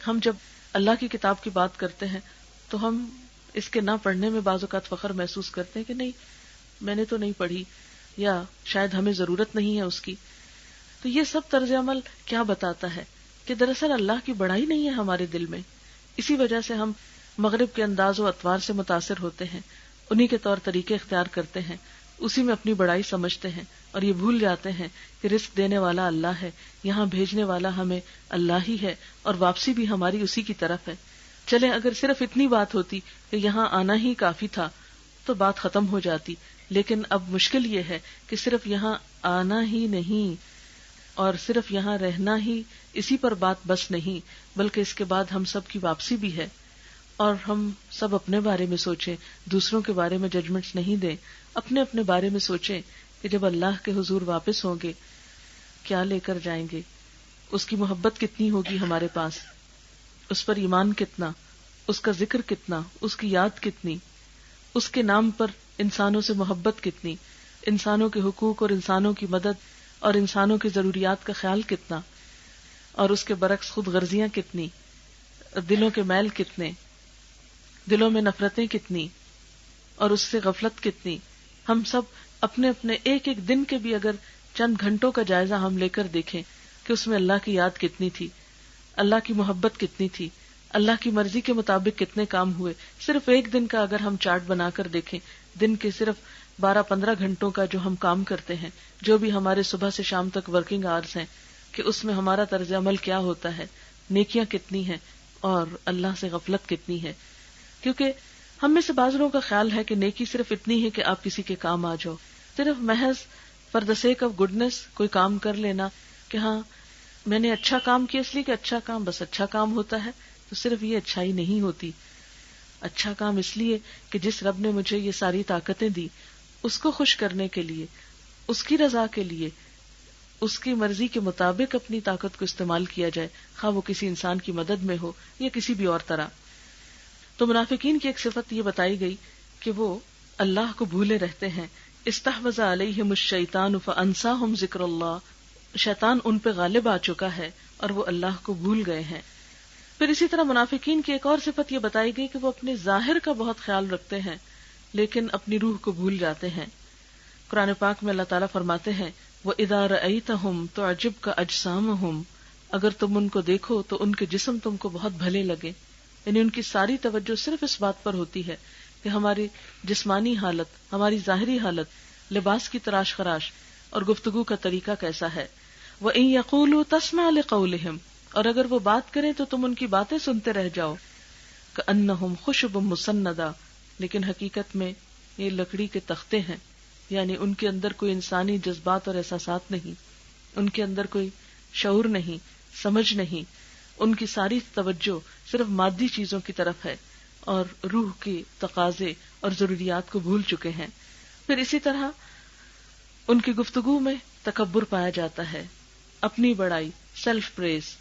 ہم جب اللہ کی کتاب کی بات کرتے ہیں تو ہم اس کے نہ پڑھنے میں بعض اوقات فخر محسوس کرتے ہیں کہ نہیں، میں نے تو نہیں پڑھی، یا شاید ہمیں ضرورت نہیں ہے اس کی۔ تو یہ سب طرز عمل کیا بتاتا ہے کہ دراصل اللہ کی بڑائی نہیں ہے ہمارے دل میں۔ اسی وجہ سے ہم مغرب کے انداز و اطوار سے متاثر ہوتے ہیں، انہی کے طور طریقے اختیار کرتے ہیں، اسی میں اپنی بڑائی سمجھتے ہیں، اور یہ بھول جاتے ہیں کہ رزق دینے والا اللہ ہے، یہاں بھیجنے والا ہمیں اللہ ہی ہے، اور واپسی بھی ہماری اسی کی طرف ہے۔ چلیں اگر صرف اتنی بات ہوتی کہ یہاں آنا ہی کافی تھا تو بات ختم ہو جاتی، لیکن اب مشکل یہ ہے کہ صرف یہاں آنا ہی نہیں اور صرف یہاں رہنا ہی اسی پر بات بس نہیں، بلکہ اس کے بعد ہم سب کی واپسی بھی ہے، اور ہم سب اپنے بارے میں سوچیں، دوسروں کے بارے میں ججمنٹس نہیں دیں، اپنے اپنے بارے میں سوچیں کہ جب اللہ کے حضور واپس ہوں گے کیا لے کر جائیں گے، اس کی محبت کتنی ہوگی ہمارے پاس، اس پر ایمان کتنا، اس کا ذکر کتنا، اس کی یاد کتنی، اس کے نام پر انسانوں سے محبت کتنی، انسانوں کے حقوق اور انسانوں کی مدد اور انسانوں کی ضروریات کا خیال کتنا، اور اس کے برعکس خود غرضیاں کتنی، دلوں کے میل کتنے، دلوں میں نفرتیں کتنی، اور اس سے غفلت کتنی۔ ہم سب اپنے اپنے ایک ایک دن کے بھی اگر چند گھنٹوں کا جائزہ ہم لے کر دیکھیں کہ اس میں اللہ کی یاد کتنی تھی، اللہ کی محبت کتنی تھی، اللہ کی مرضی کے مطابق کتنے کام ہوئے. صرف ایک دن کا اگر ہم چارٹ بنا کر دیکھیں، دن کے صرف 12-15 گھنٹوں کا جو ہم کام کرتے ہیں، جو بھی ہمارے صبح سے شام تک ورکنگ آورز ہیں، کہ اس میں ہمارا طرز عمل کیا ہوتا ہے، نیکیاں کتنی ہیں اور اللہ سے غفلت کتنی ہے. کیونکہ ہم میں سے بعض لوگوں کا خیال ہے کہ نیکی صرف اتنی ہے کہ آپ کسی کے کام آ جاؤ، صرف محض for the sake of goodness کوئی کام کر لینا کہ ہاں میں نے اچھا کام کیا اس لیے کہ اچھا کام بس اچھا کام ہوتا ہے. تو صرف یہ اچھائی نہیں ہوتی. اچھا کام اس لیے کہ جس رب نے مجھے یہ ساری طاقتیں دی، اس کو خوش کرنے کے لیے، اس کی رضا کے لیے، اس کی مرضی کے مطابق اپنی طاقت کو استعمال کیا جائے، خواہ وہ کسی انسان کی مدد میں ہو یا کسی بھی اور طرح. تو منافقین کی ایک صفت یہ بتائی گئی کہ وہ اللہ کو بھولے رہتے ہیں. استحوذ علیہم الشیطان فانساہم ذکر اللہ، شیطان ان پہ غالب آ چکا ہے اور وہ اللہ کو بھول گئے ہیں. پھر اسی طرح منافقین کی ایک اور صفت یہ بتائی گئی کہ وہ اپنے ظاہر کا بہت خیال رکھتے ہیں لیکن اپنی روح کو بھول جاتے ہیں. قرآن پاک میں اللہ تعالیٰ فرماتے ہیں وَإِذَا رَأَيْتَهُمْ تُعْجِبْكَ أَجْسَامُهُمْ، اگر تم ان کو دیکھو تو ان کے جسم تم کو بہت بھلے لگے. یعنی ان کی ساری توجہ صرف اس بات پر ہوتی ہے کہ ہماری جسمانی حالت، ہماری ظاہری حالت، لباس کی تراش خراش اور گفتگو کا طریقہ کیسا ہے. وَإِن يَقُولُوا تَسْمَعْ لِقَوْلِهِمْ، اور اگر وہ بات کریں تو تم ان کی باتیں سنتے رہ جاؤ. كَأَنَّهُمْ خُشُبٌ مُّسَنَّدَةٌ، لیکن حقیقت میں یہ لکڑی کے تختے ہیں. یعنی ان کے اندر کوئی انسانی جذبات اور احساسات نہیں، ان کے اندر کوئی شعور نہیں، سمجھ نہیں. ان کی ساری توجہ صرف مادی چیزوں کی طرف ہے اور روح کی تقاضے اور ضروریات کو بھول چکے ہیں. پھر اسی طرح ان کی گفتگو میں تکبر پایا جاتا ہے، اپنی بڑائی، سیلف پریز،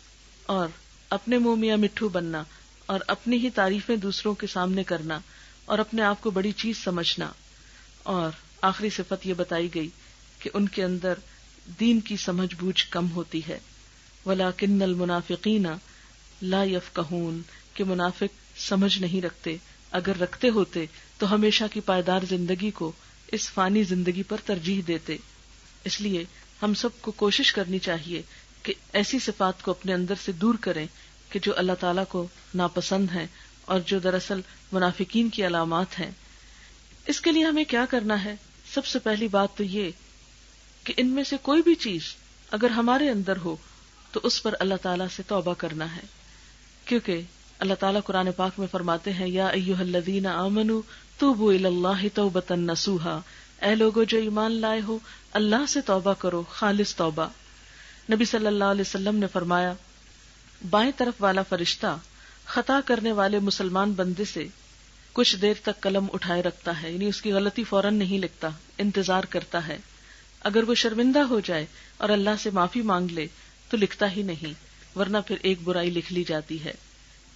اور اپنے منہ میاں مٹھو بننا اور اپنی ہی تعریفیں دوسروں کے سامنے کرنا اور اپنے آپ کو بڑی چیز سمجھنا. اور آخری صفت یہ بتائی گئی کہ ان کے اندر دین کی سمجھ بوجھ کم ہوتی ہے. وَلَكِنَّ الْمُنَافِقِينَ لَا يَفْقَهُونَ، کہ منافق سمجھ نہیں رکھتے، اگر رکھتے ہوتے تو ہمیشہ کی پائیدار زندگی کو اس فانی زندگی پر ترجیح دیتے. اس لیے ہم سب کو کوشش کرنی چاہیے کہ ایسی صفات کو اپنے اندر سے دور کریں کہ جو اللہ تعالیٰ کو ناپسند ہیں اور جو دراصل منافقین کی علامات ہیں. اس کے لیے ہمیں کیا کرنا ہے؟ سب سے پہلی بات تو یہ کہ ان میں سے کوئی بھی چیز اگر ہمارے اندر ہو تو اس پر اللہ تعالیٰ سے توبہ کرنا ہے. کیونکہ اللہ تعالیٰ قرآن پاک میں فرماتے ہیں یا ایھا الذین آمنوا توبوا الی اللہ توبۃ نصوحا، اے لوگو جو ایمان لائے ہو اللہ سے توبہ کرو، خالص توبہ. نبی صلی اللہ علیہ وسلم نے فرمایا بائیں طرف والا فرشتہ خطا کرنے والے مسلمان بندے سے کچھ دیر تک قلم اٹھائے رکھتا ہے، یعنی اس کی غلطی فوراً نہیں لکھتا، انتظار کرتا ہے. اگر وہ شرمندہ ہو جائے اور اللہ سے معافی مانگ لے تو لکھتا ہی نہیں، ورنہ پھر ایک برائی لکھ لی جاتی ہے.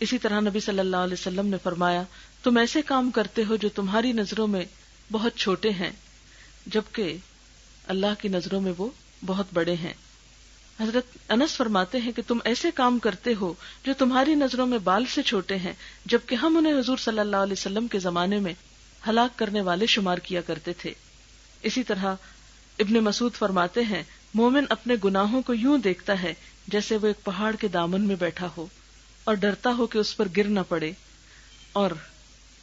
اسی طرح نبی صلی اللہ علیہ وسلم نے فرمایا تم ایسے کام کرتے ہو جو تمہاری نظروں میں بہت چھوٹے ہیں جبکہ اللہ کی نظروں میں وہ بہت بڑے ہیں. حضرت انس فرماتے ہیں کہ تم ایسے کام کرتے ہو جو تمہاری نظروں میں بال سے چھوٹے ہیں جبکہ ہم انہیں حضور صلی اللہ علیہ وسلم کے زمانے میں ہلاک کرنے والے شمار کیا کرتے تھے. اسی طرح ابن مسعود فرماتے ہیں مومن اپنے گناہوں کو یوں دیکھتا ہے جیسے وہ ایک پہاڑ کے دامن میں بیٹھا ہو اور ڈرتا ہو کہ اس پر گر نہ پڑے، اور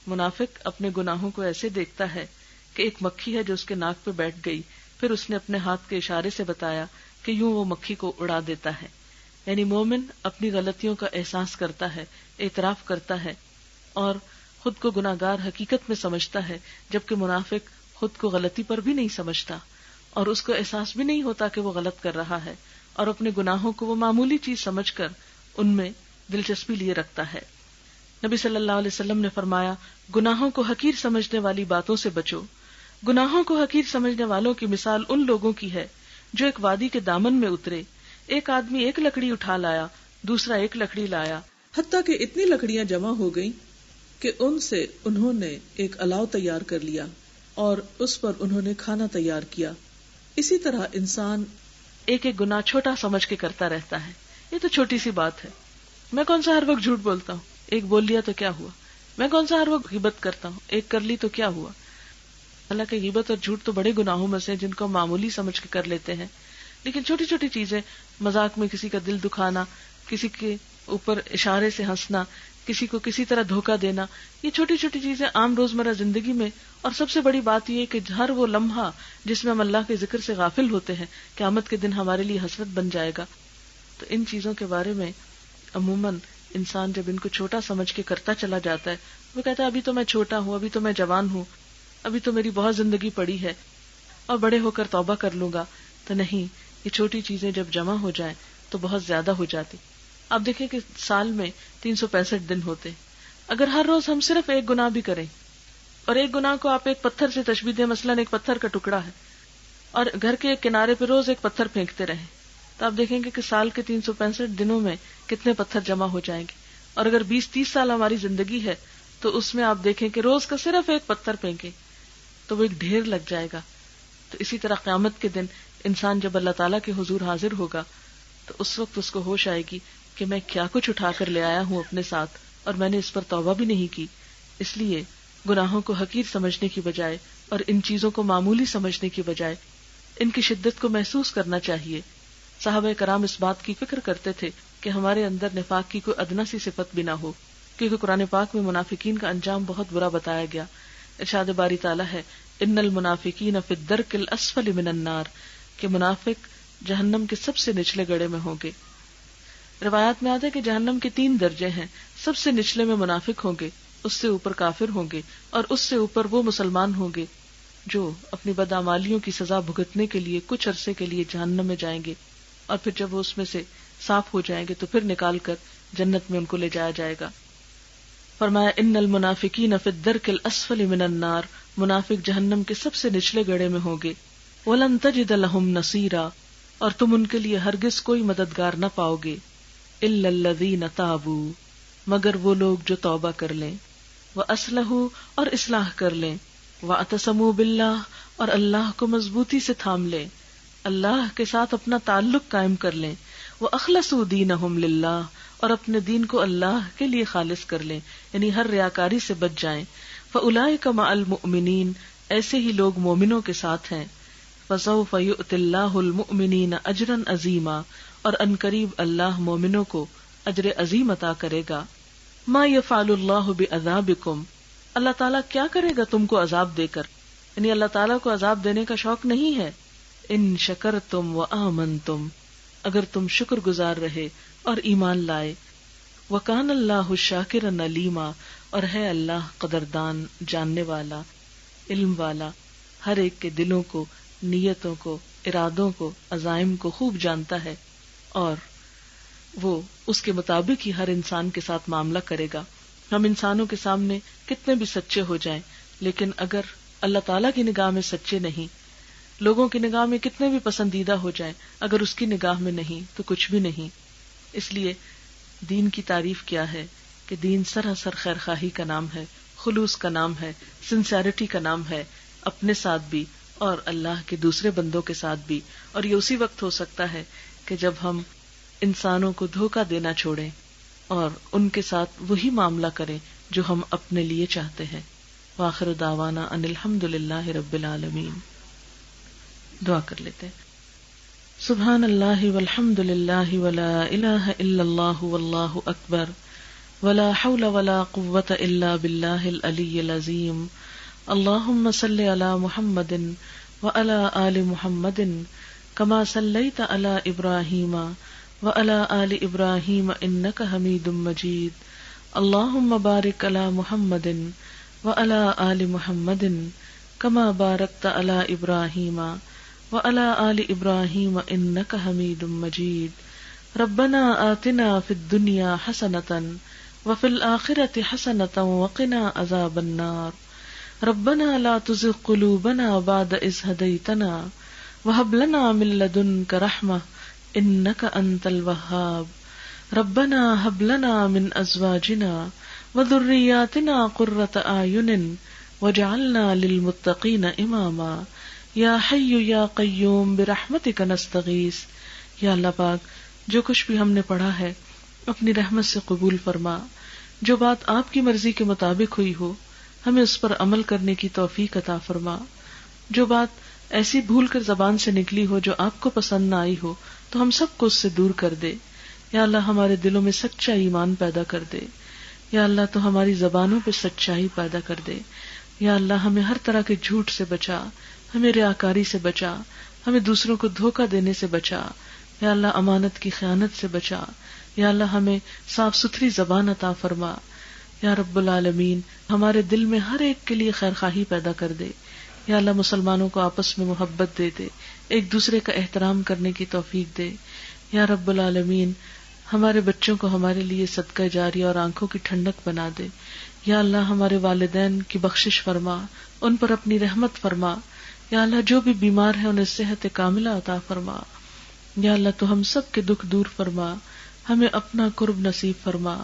منافق اپنے گناہوں کو ایسے دیکھتا ہے کہ ایک مکھی ہے جو اس کے ناک پہ بیٹھ گئی، پھر اس نے اپنے ہاتھ کے اشارے سے بتایا کہ یوں وہ مکھی کو اڑا دیتا ہے. یعنی مومن اپنی غلطیوں کا احساس کرتا ہے، اعتراف کرتا ہے اور خود کو گناہگار حقیقت میں سمجھتا ہے، جبکہ منافق خود کو غلطی پر بھی نہیں سمجھتا اور اس کو احساس بھی نہیں ہوتا کہ وہ غلط کر رہا ہے، اور اپنے گناہوں کو وہ معمولی چیز سمجھ کر ان میں دلچسپی لیے رکھتا ہے. نبی صلی اللہ علیہ وسلم نے فرمایا گناہوں کو حقیر سمجھنے والی باتوں سے بچو. گناہوں کو حقیر سمجھنے والوں کی مثال ان لوگوں کی ہے جو ایک وادی کے دامن میں اترے، ایک آدمی ایک لکڑی اٹھا لایا، دوسرا ایک لکڑی لایا، حتیٰ کہ اتنی لکڑیاں جمع ہو گئیں کہ ان سے انہوں نے ایک الاؤ تیار کر لیا اور اس پر انہوں نے کھانا تیار کیا. اسی طرح انسان ایک ایک گناہ چھوٹا سمجھ کے کرتا رہتا ہے. یہ تو چھوٹی سی بات ہے، میں کون سا ہر وقت جھوٹ بولتا ہوں، ایک بول لیا تو کیا ہوا؟ میں کون سا ہر وقت غیبت کرتا ہوں، ایک کر لی تو کیا ہوا؟ حالانکہ غیبت اور جھوٹ تو بڑے گناہوں میں سے جن کو معمولی سمجھ کے کر لیتے ہیں، لیکن چھوٹی چھوٹی چیزیں، مذاق میں کسی کا دل دکھانا، کسی کے اوپر اشارے سے ہنسنا، کسی کو کسی طرح دھوکہ دینا، یہ چھوٹی چھوٹی چیزیں عام روزمرہ زندگی میں. اور سب سے بڑی بات یہ کہ ہر وہ لمحہ جس میں ہم اللہ کے ذکر سے غافل ہوتے ہیں قیامت کے دن ہمارے لیے حسرت بن جائے گا. تو ان چیزوں کے بارے میں عموماً انسان جب ان کو چھوٹا سمجھ کے کرتا چلا جاتا ہے، وہ کہتا ہے ابھی تو میں چھوٹا ہوں، ابھی تو میں جوان ہوں، ابھی تو میری بہت زندگی پڑی ہے اور بڑے ہو کر توبہ کر لوں گا. تو نہیں، یہ چھوٹی چیزیں جب جمع ہو جائیں تو بہت زیادہ ہو جاتی. آپ دیکھیں کہ سال میں 365 دن ہوتے، اگر ہر روز ہم صرف ایک گناہ بھی کریں، اور ایک گناہ کو آپ ایک پتھر سے تشبیہ دیں، مثلا ایک پتھر کا ٹکڑا ہے اور گھر کے ایک کنارے پہ روز ایک پتھر پھینکتے رہیں، تو آپ دیکھیں گے کہ سال کے 365 دنوں میں کتنے پتھر جمع ہو جائیں گے. اور اگر 20-30 سال ہماری زندگی ہے تو اس میں آپ دیکھیں کہ روز کا صرف ایک پتھر پھینکیں تو وہ ایک ڈھیر لگ جائے گا. تو اسی طرح قیامت کے دن انسان جب اللہ تعالیٰ کے حضور حاضر ہوگا تو اس وقت اس کو ہوش آئے گی کہ میں کیا کچھ اٹھا کر لے آیا ہوں اپنے ساتھ، اور میں نے اس پر توبہ بھی نہیں کی. اس لیے گناہوں کو حقیر سمجھنے کی بجائے اور ان چیزوں کو معمولی سمجھنے کی بجائے ان کی شدت کو محسوس کرنا چاہیے. صحابہ کرام اس بات کی فکر کرتے تھے کہ ہمارے اندر نفاق کی کوئی ادنا سی صفت بھی نہ ہو، کیونکہ قرآن پاک میں منافقین کا انجام بہت برا بتایا گیا. ارشاد باری تعالیٰ ہے ان المنافقین فی الدرک الاسفل من النار، کہ منافق جہنم کے سب سے نچلے گڑھے میں ہوں گے. روایات میں آتا ہے کہ جہنم کے 3 درجے ہیں، سب سے نچلے میں منافق ہوں گے، اس سے اوپر کافر ہوں گے، اور اس سے اوپر وہ مسلمان ہوں گے جو اپنی بدعمالیوں کی سزا بھگتنے کے لیے کچھ عرصے کے لیے جہنم میں جائیں گے، اور پھر جب وہ اس میں سے صاف ہو جائیں گے تو پھر نکال کر جنت میں ان کو لے جایا جائے گا. فرمایا ان المنافقین فی الدرک الاسفل من النار، منافق جہنم کے سب سے نچلے گڑھے میں ہوں گے. ولن تجد لهم نصیرا، اور تم ان کے لیے ہرگز کوئی مددگار نہ پاؤ گے. الا الذین تابوا، مگر وہ لوگ جو توبہ کر لیں، واصلحوا، اور اصلاح کر لیں، واعتصموا باللہ، اور اللہ کو مضبوطی سے تھام لیں، اللہ کے ساتھ اپنا تعلق قائم کر لیں، واخلصوا دینہم للہ، اور اپنے دین کو اللہ کے لیے خالص کر لیں، یعنی ہر ریاکاری سے بچ جائیں. فاولئک مع المؤمنین، ایسے ہی لوگ مومنوں کے ساتھ ہیں. فسوف یؤتی اللہ المؤمنین اجرا عظیما، اور ان قریب اللہ مومنوں کو اجر عظیم عطا کرے گا. ما یفعل اللہ بعذابکم، اللہ تعالیٰ کیا کرے گا تم کو عذاب دے کر، یعنی اللہ تعالیٰ کو عذاب دینے کا شوق نہیں ہے. ان شکرتم وآمنتم، اگر تم شکر گزار رہے اور ایمان لائے. وکان اللہ شاکرا علیما، اور ہے اللہ قدردان، جاننے والا، علم والا، ہر ایک کے دلوں کو، نیتوں کو، ارادوں کو، عزائم کو خوب جانتا ہے، اور وہ اس کے مطابق ہی ہر انسان کے ساتھ معاملہ کرے گا. ہم انسانوں کے سامنے کتنے بھی سچے ہو جائیں، لیکن اگر اللہ تعالیٰ کی نگاہ میں سچے نہیں، لوگوں کی نگاہ میں کتنے بھی پسندیدہ ہو جائیں، اگر اس کی نگاہ میں نہیں تو کچھ بھی نہیں. اس لیے دین کی تعریف کیا ہے کہ دین سراسر خیرخواہی کا نام ہے، خلوص کا نام ہے، سنسیریٹی کا نام ہے، اپنے ساتھ بھی اور اللہ کے دوسرے بندوں کے ساتھ بھی. اور یہ اسی وقت ہو سکتا ہے کہ جب ہم انسانوں کو دھوکہ دینا چھوڑیں اور ان کے ساتھ وہی معاملہ کریں جو ہم اپنے لیے چاہتے ہیں. وآخر دعوانا ان الحمد للہ رب العالمین. دعا کر لیتے ہیں. سبحان اللہ والحمد للہ ولا الہ الا اللہ واللہ اکبر ولا حول ولا قوة الا باللہ العلی العظیم. اللہم صل علی محمد وعلی آل محمد کما صلیت علی ابراہیم وعلی آل ابراہیم انک حمید مجید. اللہم بارک علی محمد وعلی آل محمد کما بارکت علی ابراہیم وعلی آل ابراہیم انک حمید مجید. ربنا آتنا فی الدنیا حسنۃ وفی الآخرۃ حسنۃ وقنا عذاب النار. ربنا لا تزغ قلوبنا بعد اذ ہدیتنا وہب لنا من لدنک رحمۃ انک انت الوہاب. ربنا ہب لنا من ازواجنا وذریاتنا قرۃ اعین وجعلنا للمتقین اماما. یا حی یا قیوم برحمتک نستغیث. یا اللہ پاک، جو کچھ بھی ہم نے پڑھا ہے اپنی رحمت سے قبول فرما. جو بات آپ کی مرضی کے مطابق ہوئی ہو ہمیں اس پر عمل کرنے کی توفیق عطا فرما. جو بات ایسی بھول کر زبان سے نکلی ہو جو آپ کو پسند نہ آئی ہو تو ہم سب کو اس سے دور کر دے. یا اللہ ہمارے دلوں میں سچا ایمان پیدا کر دے. یا اللہ تو ہماری زبانوں پہ سچائی پیدا کر دے. یا اللہ ہمیں ہر طرح کے جھوٹ سے بچا، ہمیں ریاکاری سے بچا، ہمیں دوسروں کو دھوکہ دینے سے بچا. یا اللہ امانت کی خیانت سے بچا. یا اللہ ہمیں صاف ستھری زبان عطا فرما. یا رب العالمین ہمارے دل میں ہر ایک کے لیے خیر خواہی پیدا کر دے. یا اللہ مسلمانوں کو آپس میں محبت دے دے، ایک دوسرے کا احترام کرنے کی توفیق دے. یا رب العالمین ہمارے بچوں کو ہمارے لیے صدقہ جاریہ اور آنکھوں کی ٹھنڈک بنا دے. یا اللہ ہمارے والدین کی بخشش فرما، ان پر اپنی رحمت فرما. یا اللہ جو بھی بیمار ہیں انہیں صحت کاملہ عطا فرما. یا اللہ تو ہم سب کے دکھ دور فرما، ہمیں اپنا قرب نصیب فرما.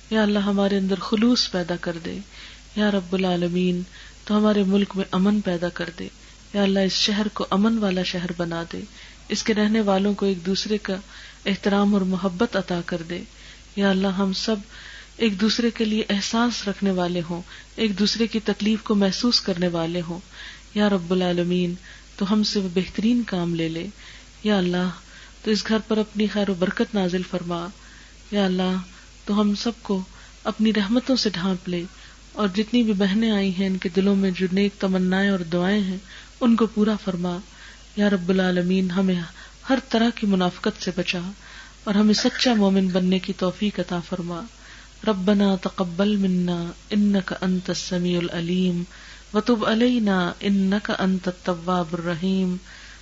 یا اللہ ہمارے اندر خلوص پیدا کر دے. یا رب العالمین تو ہمارے ملک میں امن پیدا کر دے. یا اللہ اس شہر کو امن والا شہر بنا دے، اس کے رہنے والوں کو ایک دوسرے کا احترام اور محبت عطا کر دے. یا اللہ ہم سب ایک دوسرے کے لیے احساس رکھنے والے ہوں، ایک دوسرے کی تکلیف کو محسوس کرنے والے ہوں. یا رب العالمین تو ہم سے وہ بہترین کام لے لے. یا اللہ تو اس گھر پر اپنی خیر و برکت نازل فرما. یا اللہ تو ہم سب کو اپنی رحمتوں سے ڈھانپ لے، اور جتنی بھی بہنیں آئی ہیں ان کے دلوں میں جو نیک تمنائیں اور دعائیں ہیں ان کو پورا فرما. یا رب العالمین ہمیں ہر طرح کی منافقت سے بچا اور ہمیں سچا مومن بننے کی توفیق عطا فرما. ربنا تقبل منا انک انت السمیع العلیم وتب علینا انک انت التواب الرحیم.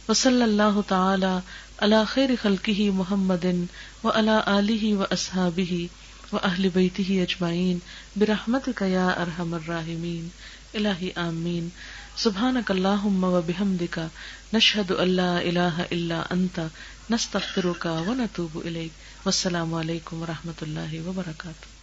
وصلی اللہ تعالی علی خیر خلقہ محمد وعلی آلہ واصحابہ واہل بیتہ اجمعین برحمتک یا ارحم الراحمین. الہی آمین. سبحانک اللہم وبحمدک نشہد ان لا الہ الا انت نستغفرک ونتوب الیک. والسلام علیکم ورحمۃ اللہ وبرکاتہ.